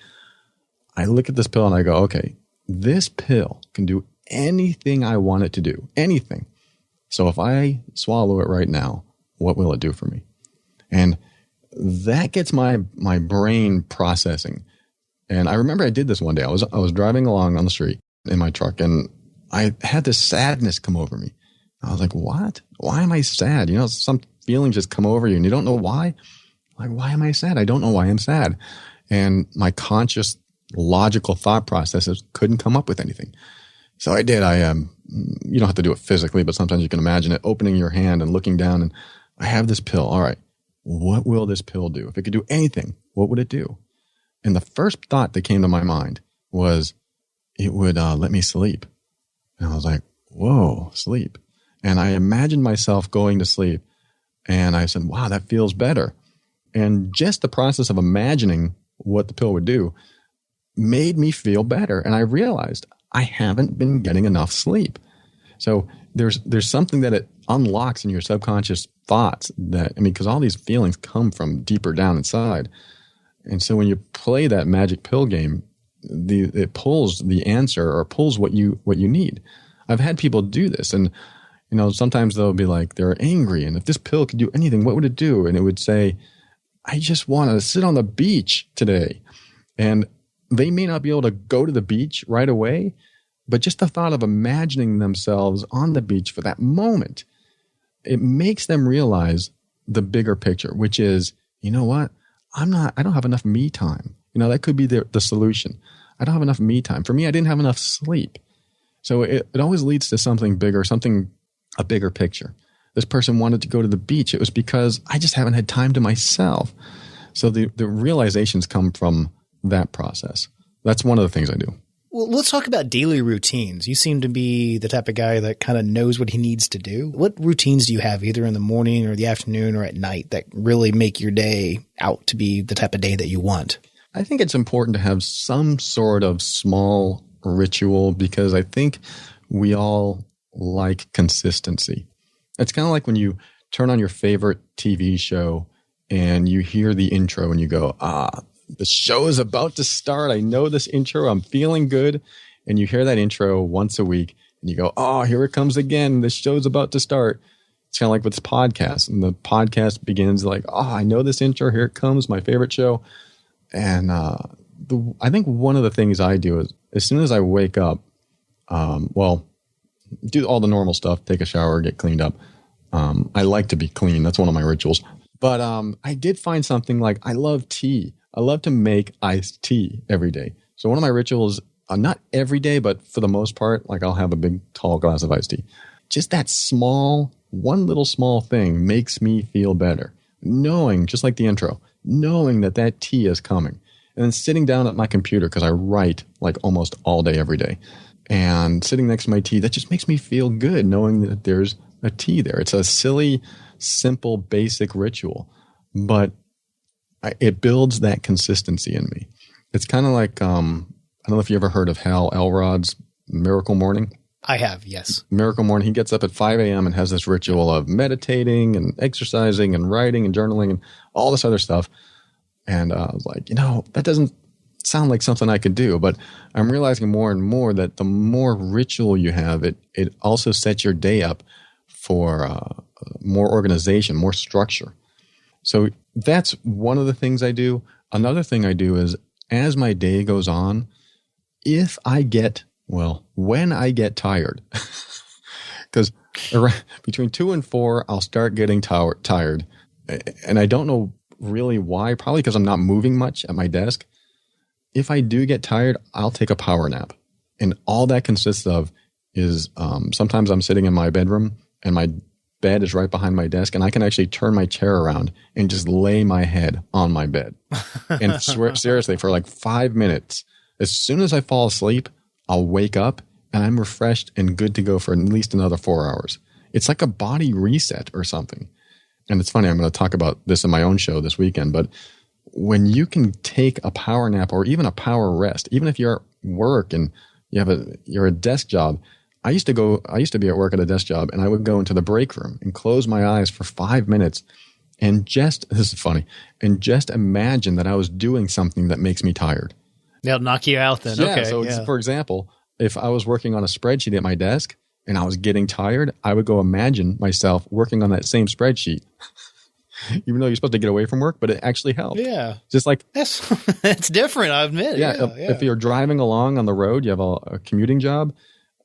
I look at this pill and I go, okay, this pill can do anything I want it to do. Anything. So if I swallow it right now, what will it do for me? And that gets my brain processing. And I remember I did this one day. I was driving along on the street in my truck, and I had this sadness come over me. I was like, what? Why am I sad? You know, some feelings just come over you and you don't know why. Like, why am I sad? I don't know why I'm sad. And my conscious, logical thought processes couldn't come up with anything. So I did. You don't have to do it physically, but sometimes you can imagine it, opening your hand and looking down, and I have this pill. All right, what will this pill do? If it could do anything, what would it do? And the first thought that came to my mind was it would let me sleep. And I was like, whoa, sleep. And I imagined myself going to sleep, and I said, wow, that feels better. And just the process of imagining what the pill would do made me feel better. And I realized I haven't been getting enough sleep. So there's something that it unlocks in your subconscious thoughts because all these feelings come from deeper down inside. And so when you play that magic pill game, it pulls the answer, or pulls what you need. I've had people do this, and sometimes they'll be like, they're angry, and if this pill could do anything, what would it do? And it would say, I just want to sit on the beach today. And they may not be able to go to the beach right away, but just the thought of imagining themselves on the beach for that moment, it makes them realize the bigger picture, which is, you know what? I don't have enough me time. That could be the solution. I don't have enough me time. For me, I didn't have enough sleep. So it always leads to something bigger, a bigger picture. This person wanted to go to the beach. It was because I just haven't had time to myself. So the realizations come from that process. That's one of the things I do. Well, let's talk about daily routines. You seem to be the type of guy that kind of knows what he needs to do. What routines do you have, either in the morning or the afternoon or at night, that really make your day out to be the type of day that you want? I think it's important to have some sort of small ritual, because I think we all like consistency. It's kind of like when you turn on your favorite TV show and you hear the intro and you go, the show is about to start. I know this intro. I'm feeling good. And you hear that intro once a week and you go, oh, here it comes again. The show's about to start. It's kind of like with this podcast. And the podcast begins like, oh, I know this intro. Here it comes, my favorite show. And I think one of the things I do is, as soon as I wake up, do all the normal stuff, take a shower, get cleaned up. I like to be clean. That's one of my rituals. But I did find something like, I love tea. I love to make iced tea every day. So one of my rituals, not every day, but for the most part, like I'll have a big tall glass of iced tea. Just that one little small thing makes me feel better. Knowing, just like the intro, knowing that tea is coming. And then sitting down at my computer, because I write like almost all day, every day. And sitting next to my tea, that just makes me feel good knowing that there's a tea there. It's a silly, simple, basic ritual. But it builds that consistency in me. It's kind of like, I don't know if you ever heard of Hal Elrod's Miracle Morning. I have, yes. Miracle Morning. He gets up at 5 a.m. and has this ritual of meditating and exercising and writing and journaling and all this other stuff. And I was like, that doesn't sound like something I could do. But I'm realizing more and more that the more ritual you have, it also sets your day up for more organization, more structure. So that's one of the things I do. Another thing I do is as my day goes on, when I get tired, because between 2 and 4, I'll start getting tired. And I don't know really why, probably because I'm not moving much at my desk. If I do get tired, I'll take a power nap. And all that consists of is sometimes I'm sitting in my bedroom and my bed is right behind my desk, and I can actually turn my chair around and just lay my head on my bed. And seriously, for like 5 minutes, as soon as I fall asleep, I'll wake up and I'm refreshed and good to go for at least another 4 hours. It's like a body reset or something. And it's funny, I'm going to talk about this in my own show this weekend, but when you can take a power nap or even a power rest, even if you're at work and you're a desk job. I used to be at work at a desk job, and I would go into the break room and close my eyes for 5 minutes and this is funny, and just imagine that I was doing something that makes me tired. They'll knock you out then. Yeah, okay. So for example, if I was working on a spreadsheet at my desk and I was getting tired, I would go imagine myself working on that same spreadsheet. Even though you're supposed to get away from work, but it actually helped. Yeah. Just like that's different, I admit. Yeah. If you're driving along on the road, you have a commuting job,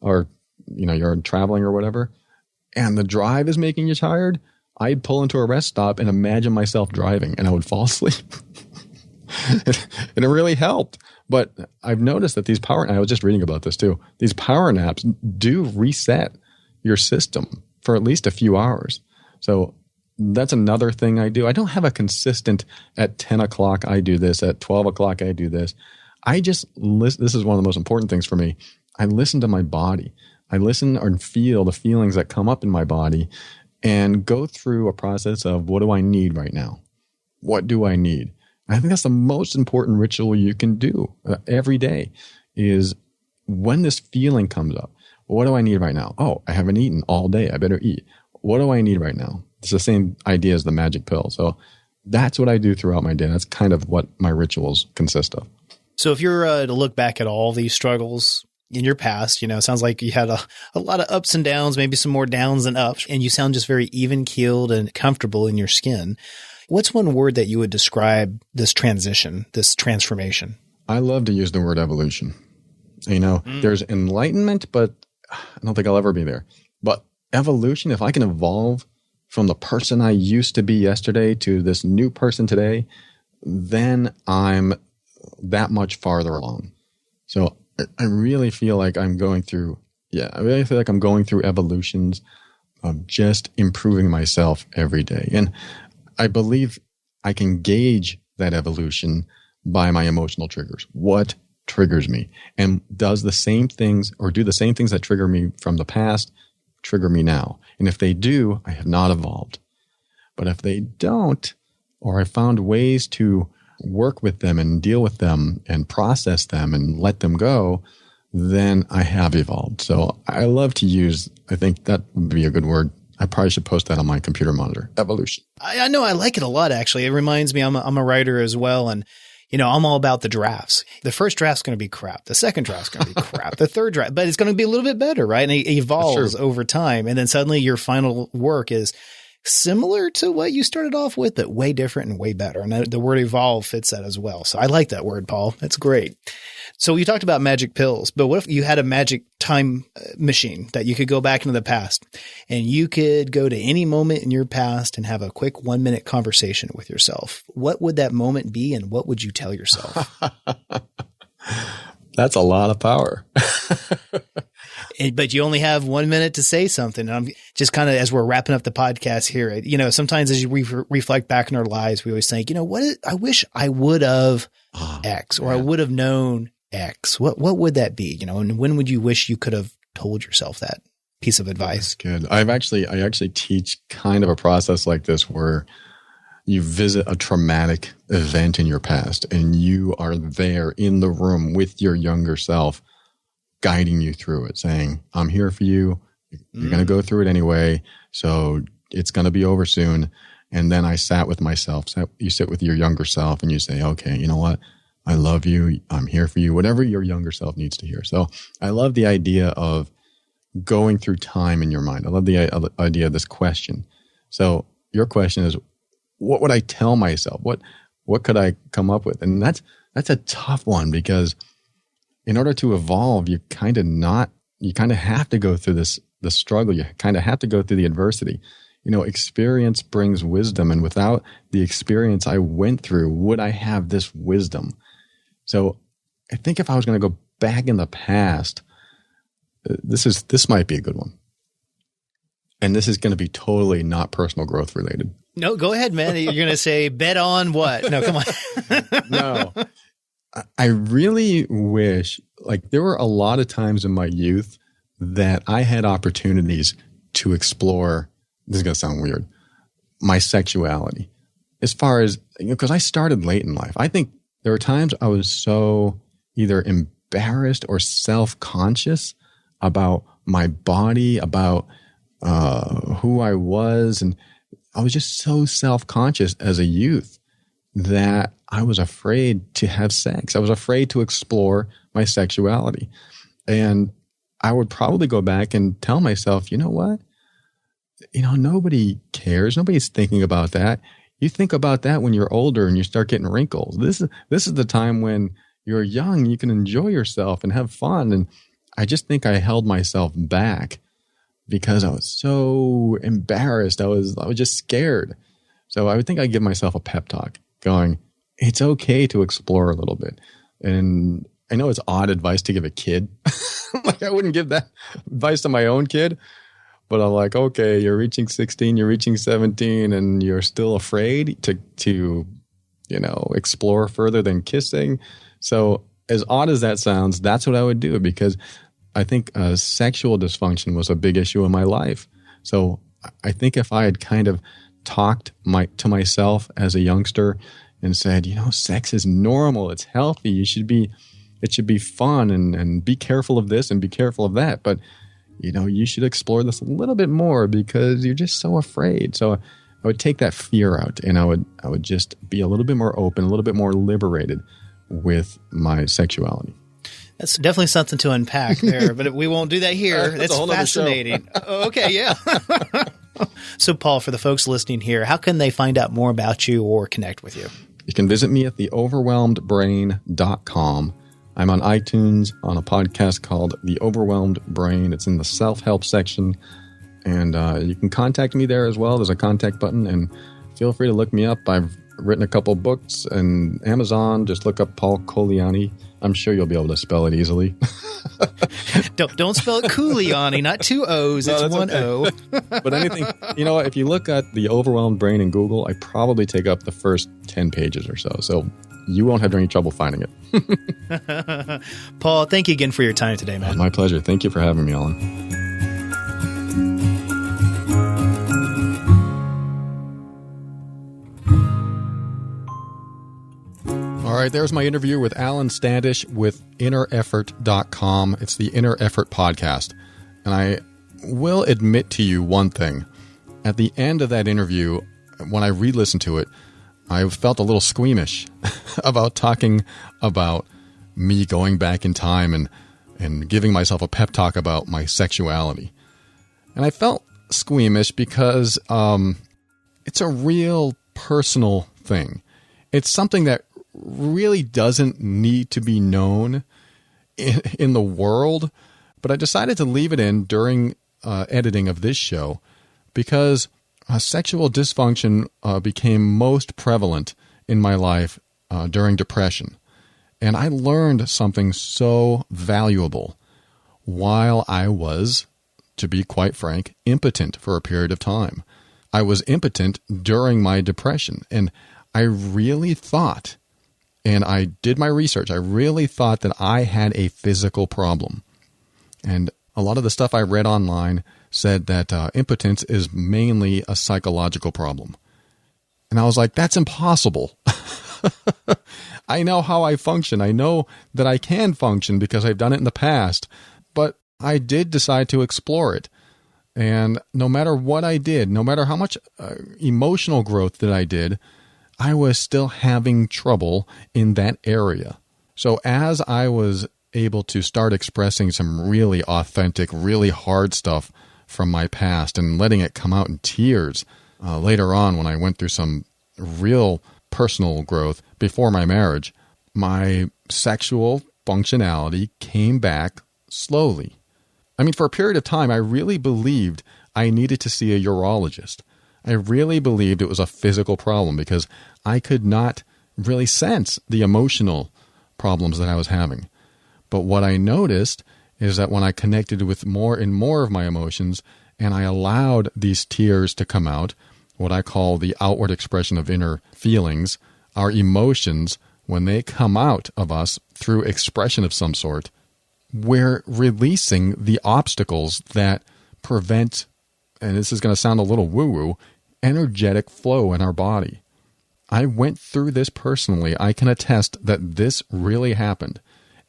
or you're traveling or whatever, and the drive is making you tired, I'd pull into a rest stop and imagine myself driving, and I would fall asleep. And it really helped. But I've noticed that I was just reading about this too, these power naps do reset your system for at least a few hours. So that's another thing I do. I don't have a consistent at 10 o'clock I do this, at 12 o'clock I do this. I just listen. This is one of the most important things for me. I listen to my body. I listen and feel the feelings that come up in my body and go through a process of, what do I need right now? What do I need? I think that's the most important ritual you can do every day, is when this feeling comes up. What do I need right now? Oh, I haven't eaten all day. I better eat. What do I need right now? It's the same idea as the magic pill. So that's what I do throughout my day. That's kind of what my rituals consist of. So if you're to look back at all these struggles in your past, it sounds like you had a lot of ups and downs, maybe some more downs than ups, and you sound just very even-keeled and comfortable in your skin. What's one word that you would describe this transition, this transformation? I love to use the word evolution. There's enlightenment, but I don't think I'll ever be there. But evolution, if I can evolve from the person I used to be yesterday to this new person today, then I'm that much farther along. So I really feel like I'm going through evolutions of just improving myself every day. And I believe I can gauge that evolution by my emotional triggers. What triggers me? And do the same things that trigger me from the past trigger me now? And if they do, I have not evolved. But if they don't, or I found ways to work with them and deal with them and process them and let them go, then I have evolved. So I love to use, I think that would be a good word. I probably should post that on my computer monitor. Evolution. I know. I like it a lot, actually. It reminds me, I'm a writer as well. And, I'm all about the drafts. The first draft's going to be crap. The second draft's going to be crap. The third draft, but it's going to be a little bit better, right? And it evolves over time. And then suddenly your final work is similar to what you started off with, but way different and way better. And the word evolve fits that as well. So I like that word, Paul. That's great. So you talked about magic pills, but what if you had a magic time machine that you could go back into the past, and you could go to any moment in your past and have a quick 1-minute conversation with yourself? What would that moment be, and what would you tell yourself? That's a lot of power. But you only have 1 minute to say something. And I'm just kind of, as we're wrapping up the podcast here, sometimes as we reflect back in our lives, we always think, I wish I would have X, or I would have known X. What would that be? And when would you wish you could have told yourself that piece of advice? That's good. I actually teach kind of a process like this where you visit a traumatic event in your past and you are there in the room with your younger self, guiding you through it, saying, I'm here for you. You're going to go through it anyway. So it's going to be over soon. And then I sat with myself. You sit with your younger self and you say, okay, you know what? I love you. I'm here for you. Whatever your younger self needs to hear. So I love the idea of going through time in your mind. I love the idea of this question. So your question is, what would I tell myself? What could I come up with? And that's a tough one, because in order to evolve, you kind of have to go through the struggle. You kind of have to go through the adversity. Experience brings wisdom, and without the experience I went through, would I have this wisdom? So I think if I was going to go back in the past, this might be a good one. And this is going to be totally not personal growth related. No, go ahead, man. You're going to say bet on what? No, come on. No. I really wish, there were a lot of times in my youth that I had opportunities to explore, this is going to sound weird, my sexuality. As far as, because I started late in life. I think there were times I was so either embarrassed or self-conscious about my body, about who I was. And I was just so self-conscious as a youth that I was afraid to have sex. I was afraid to explore my sexuality. And I would probably go back and tell myself, you know what? Nobody cares. Nobody's thinking about that. You think about that when you're older and you start getting wrinkles. This is the time when you're young, you can enjoy yourself and have fun. And I just think I held myself back because I was so embarrassed. I was just scared. So I would think I'd give myself a pep talk going, it's okay to explore a little bit. And I know it's odd advice to give a kid. I wouldn't give that advice to my own kid. But I'm like, okay, you're reaching 16, you're reaching 17, and you're still afraid to explore further than kissing. So as odd as that sounds, that's what I would do, because I think sexual dysfunction was a big issue in my life. So I think if I had kind of talked to myself as a youngster and said, sex is normal, it's healthy, it should be fun, and be careful of this and be careful of that. But you should explore this a little bit more because you're just so afraid. So I would take that fear out, and I would just be a little bit more open, a little bit more liberated with my sexuality. That's definitely something to unpack there, but we won't do that here. That's fascinating. Okay, yeah. So, Paul, for the folks listening here, how can they find out more about you or connect with you? You can visit me at theoverwhelmedbrain.com. I'm on iTunes on a podcast called The Overwhelmed Brain. It's in the self-help section. And you can contact me there as well. There's a contact button, and feel free to look me up. I've written a couple books, and Amazon, just look up Paul Coliani. I'm sure you'll be able to spell it easily. Don't spell it Coliani, not two O's. It's one okay. O. But anything, if you look at The Overwhelmed Brain in Google, I probably take up the first 10 pages or so. So you won't have any trouble finding it. Paul, thank you again for your time today, man. My pleasure. Thank you for having me, Alen. All right, there's my interview with Alen Standish with InnerEffort.com. It's the Inner Effort Podcast. And I will admit to you one thing. At the end of that interview, when I re-listened to it, I felt a little squeamish about talking about me going back in time and giving myself a pep talk about my sexuality. And I felt squeamish because it's a real personal thing. It's something that really doesn't need to be known in the world, but I decided to leave it in during editing of this show because sexual dysfunction became most prevalent in my life during depression. And I learned something so valuable while I was, to be quite frank, impotent for a period of time. I was impotent during my depression, and I really thought, and I did my research, I really thought that I had a physical problem. And a lot of the stuff I read online said that impotence is mainly a psychological problem. And I was like, that's impossible. I know how I function. I know that I can function because I've done it in the past. But I did decide to explore it. And no matter what I did, no matter how much emotional growth that I did, I was still having trouble in that area. So as I was able to start expressing some really authentic, really hard stuff from my past and letting it come out in tears later on when I went through some real personal growth before my marriage, my sexual functionality came back slowly. I mean, for a period of time, I really believed I needed to see a urologist. I really believed it was a physical problem because I could not really sense the emotional problems that I was having. But what I noticed is that when I connected with more and more of my emotions and I allowed these tears to come out, what I call the outward expression of inner feelings, our emotions, when they come out of us through expression of some sort, we're releasing the obstacles that prevent, and this is going to sound a little woo-woo, energetic flow in our body. I went through this personally. I can attest that this really happened.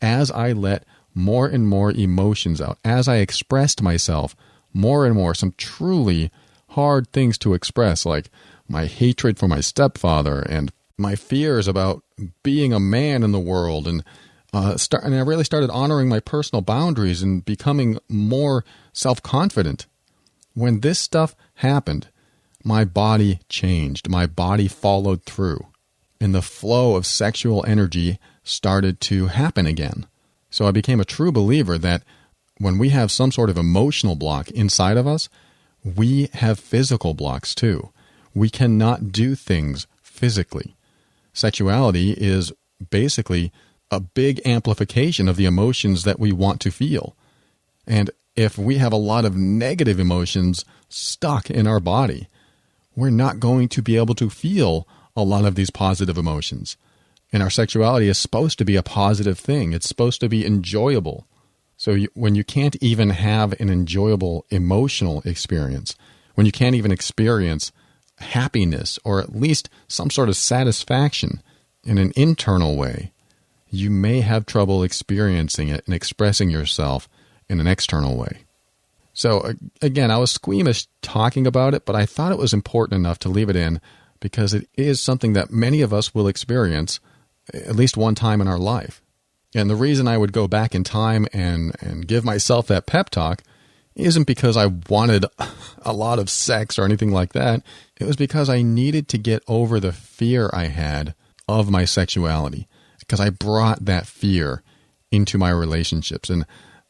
As I let more and more emotions out, as I expressed myself more and more, some truly hard things to express, like my hatred for my stepfather and my fears about being a man in the world, and I really started honoring my personal boundaries and becoming more self-confident. When this stuff happened, my body changed. My body followed through, and the flow of sexual energy started to happen again. So I became a true believer that when we have some sort of emotional block inside of us, we have physical blocks too. We cannot do things physically. Sexuality is basically a big amplification of the emotions that we want to feel. And if we have a lot of negative emotions stuck in our body, we're not going to be able to feel a lot of these positive emotions. And our sexuality is supposed to be a positive thing. It's supposed to be enjoyable. So when you can't even have an enjoyable emotional experience, when you can't even experience happiness or at least some sort of satisfaction in an internal way, you may have trouble experiencing it and expressing yourself in an external way. So again, I was squeamish talking about it, but I thought it was important enough to leave it in because it is something that many of us will experience at least one time in our life. And the reason I would go back in time and give myself that pep talk isn't because I wanted a lot of sex or anything like that. It was because I needed to get over the fear I had of my sexuality, because I brought that fear into my relationships, and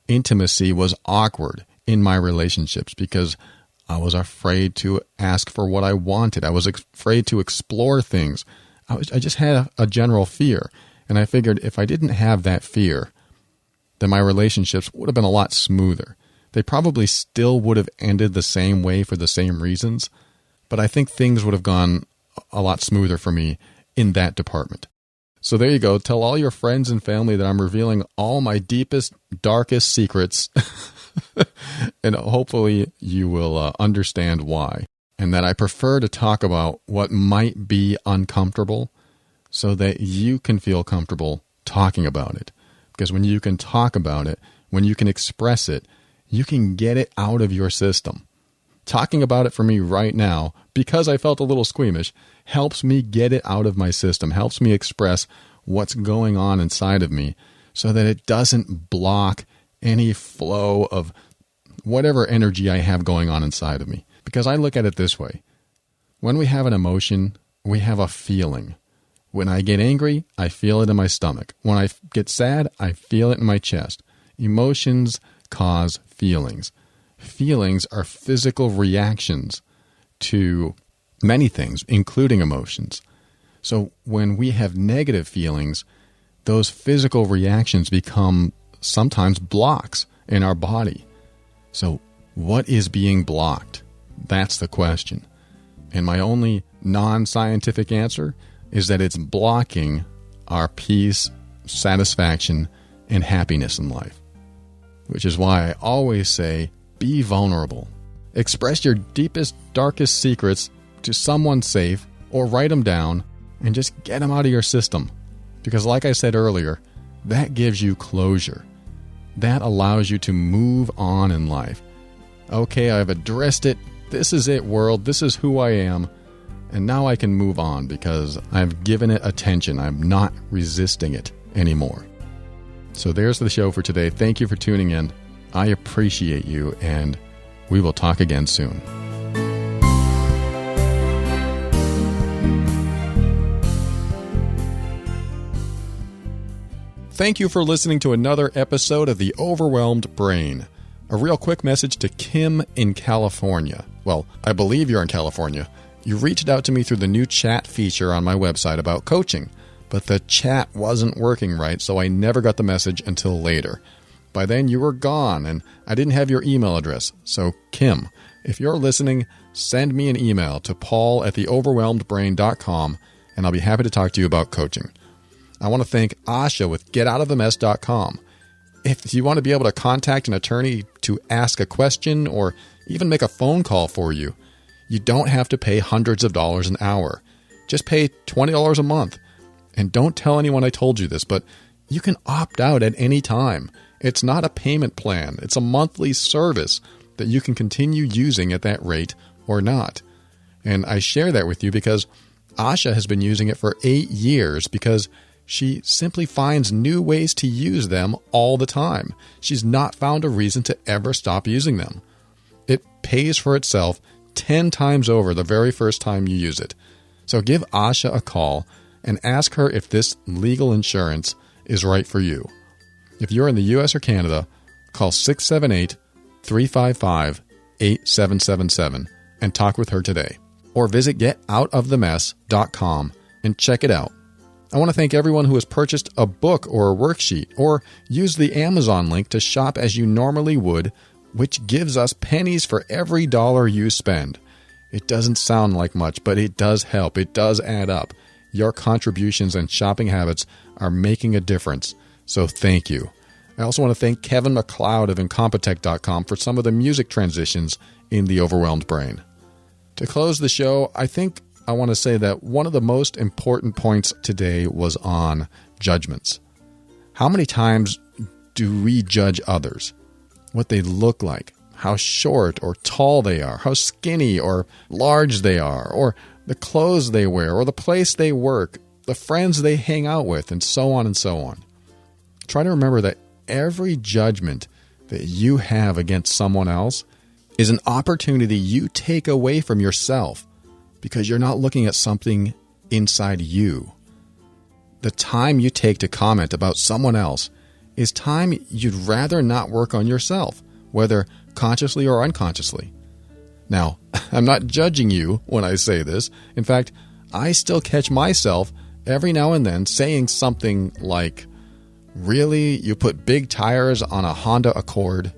intimacy was awkward in my relationships because I was afraid to ask for what I wanted. I was afraid to explore things. I just had a general fear. And I figured if I didn't have that fear, then my relationships would have been a lot smoother. They probably still would have ended the same way for the same reasons, but I think things would have gone a lot smoother for me in that department. So there you go. Tell all your friends and family that I'm revealing all my deepest, darkest secrets, and hopefully you will understand why, and that I prefer to talk about what might be uncomfortable so that you can feel comfortable talking about it. Because when you can talk about it, when you can express it, you can get it out of your system. Talking about it for me right now, because I felt a little squeamish, helps me get it out of my system, helps me express what's going on inside of me so that it doesn't block any flow of whatever energy I have going on inside of me. Because I look at it this way. When we have an emotion, we have a feeling. When I get angry, I feel it in my stomach. When I get sad, I feel it in my chest. Emotions cause feelings. Feelings are physical reactions to many things, including emotions. So when we have negative feelings, those physical reactions become sometimes blocks in our body. So what is being blocked? That's the question. And my only non-scientific answer is that it's blocking our peace, satisfaction, and happiness in life. Which is why I always say, be vulnerable. Express your deepest, darkest secrets to someone safe, or write them down and just get them out of your system. Because like I said earlier, that gives you closure. That allows you to move on in life. Okay, I've addressed it. This is it, world. This is who I am. And now I can move on because I've given it attention. I'm not resisting it anymore. So there's the show for today. Thank you for tuning in. I appreciate you, and we will talk again soon. Thank you for listening to another episode of The Overwhelmed Brain. A real quick message to Kim in California. Well, I believe you're in California. You reached out to me through the new chat feature on my website about coaching, but the chat wasn't working right, so I never got the message until later. By then, you were gone, and I didn't have your email address. So, Kim, if you're listening, send me an email to paul@theoverwhelmedbrain.com, and I'll be happy to talk to you about coaching. I want to thank Asha with getoutofthemess.com. If you want to be able to contact an attorney to ask a question or even make a phone call for you, you don't have to pay hundreds of dollars an hour. Just pay $20 a month. And don't tell anyone I told you this, but you can opt out at any time. It's not a payment plan. It's a monthly service that you can continue using at that rate or not. And I share that with you because Asha has been using it for 8 years because she simply finds new ways to use them all the time. She's not found a reason to ever stop using them. It pays for itself 10 times over the very first time you use it. So give Asha a call and ask her if this legal insurance is right for you. If you're in the U.S. or Canada, call 678-355-8777 and talk with her today. Or visit getoutofthemess.com and check it out. I want to thank everyone who has purchased a book or a worksheet or used the Amazon link to shop as you normally would, which gives us pennies for every dollar you spend. It doesn't sound like much, but it does help. It does add up. Your contributions and shopping habits are making a difference, so thank you. I also want to thank Kevin MacLeod of Incompetech.com for some of the music transitions in The Overwhelmed Brain. To close the show, I think I want to say that one of the most important points today was on judgments. How many times do we judge others? What they look like, how short or tall they are, how skinny or large they are, or the clothes they wear, or the place they work, the friends they hang out with, and so on and so on. Try to remember that every judgment that you have against someone else is an opportunity you take away from yourself because you're not looking at something inside you. The time you take to comment about someone else is time you'd rather not work on yourself, whether consciously or unconsciously. Now, I'm not judging you when I say this. In fact, I still catch myself every now and then saying something like, "Really? You put big tires on a Honda Accord?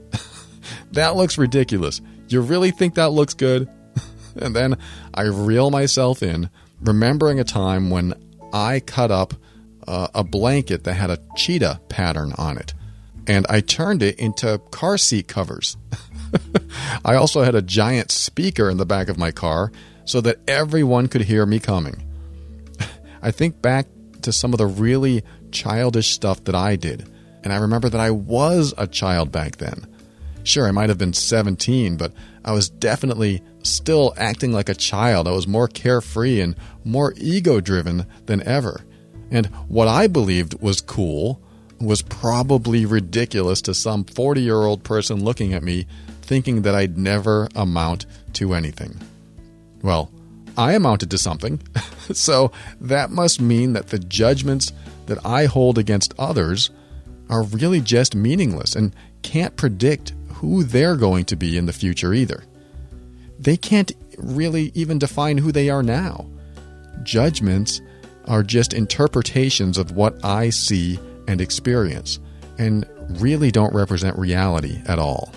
That looks ridiculous. You really think that looks good?" And then I reel myself in, remembering a time when I cut up a blanket that had a cheetah pattern on it, and I turned it into car seat covers. I also had a giant speaker in the back of my car so that everyone could hear me coming. I think back to some of the really childish stuff that I did, and I remember that I was a child back then. Sure, I might have been 17, but I was definitely still acting like a child. I was more carefree and more ego-driven than ever. And what I believed was cool was probably ridiculous to some 40-year-old person looking at me, thinking that I'd never amount to anything. Well, I amounted to something, so that must mean that the judgments that I hold against others are really just meaningless and can't predict who they're going to be in the future either. They can't really even define who they are now. Judgments are just interpretations of what I see and experience, and really don't represent reality at all.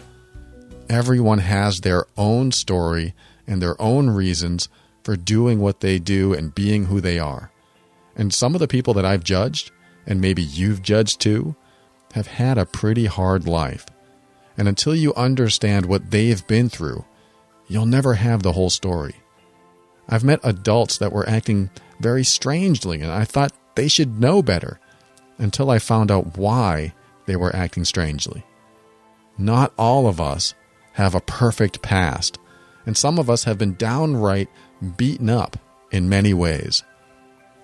Everyone has their own story and their own reasons for doing what they do and being who they are. And some of the people that I've judged, and maybe you've judged too, have had a pretty hard life. And until you understand what they've been through, you'll never have the whole story. I've met adults that were acting very strangely, and I thought they should know better, until I found out why they were acting strangely. Not all of us have a perfect past, and some of us have been downright beaten up in many ways.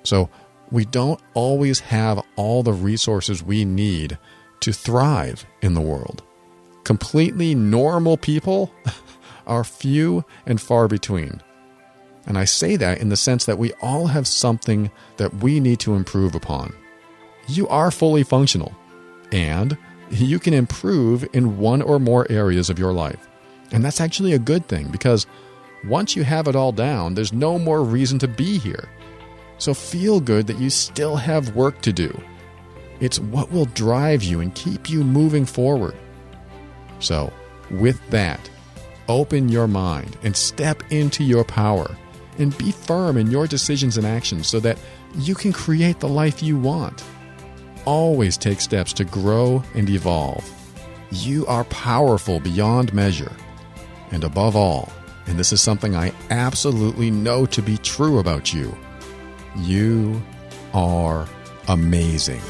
So we don't always have all the resources we need to thrive in the world. Completely normal people are few and far between. And I say that in the sense that we all have something that we need to improve upon. you are fully functional, and you can improve in one or more areas of your life. And that's actually a good thing, because once you have it all down, there's no more reason to be here. So feel good that you still have work to do. It's what will drive you and keep you moving forward. So, with that, open your mind and step into your power and be firm in your decisions and actions so that you can create the life you want. Always take steps to grow and evolve. You are powerful beyond measure. And above all, and this is something I absolutely know to be true about you, you are amazing.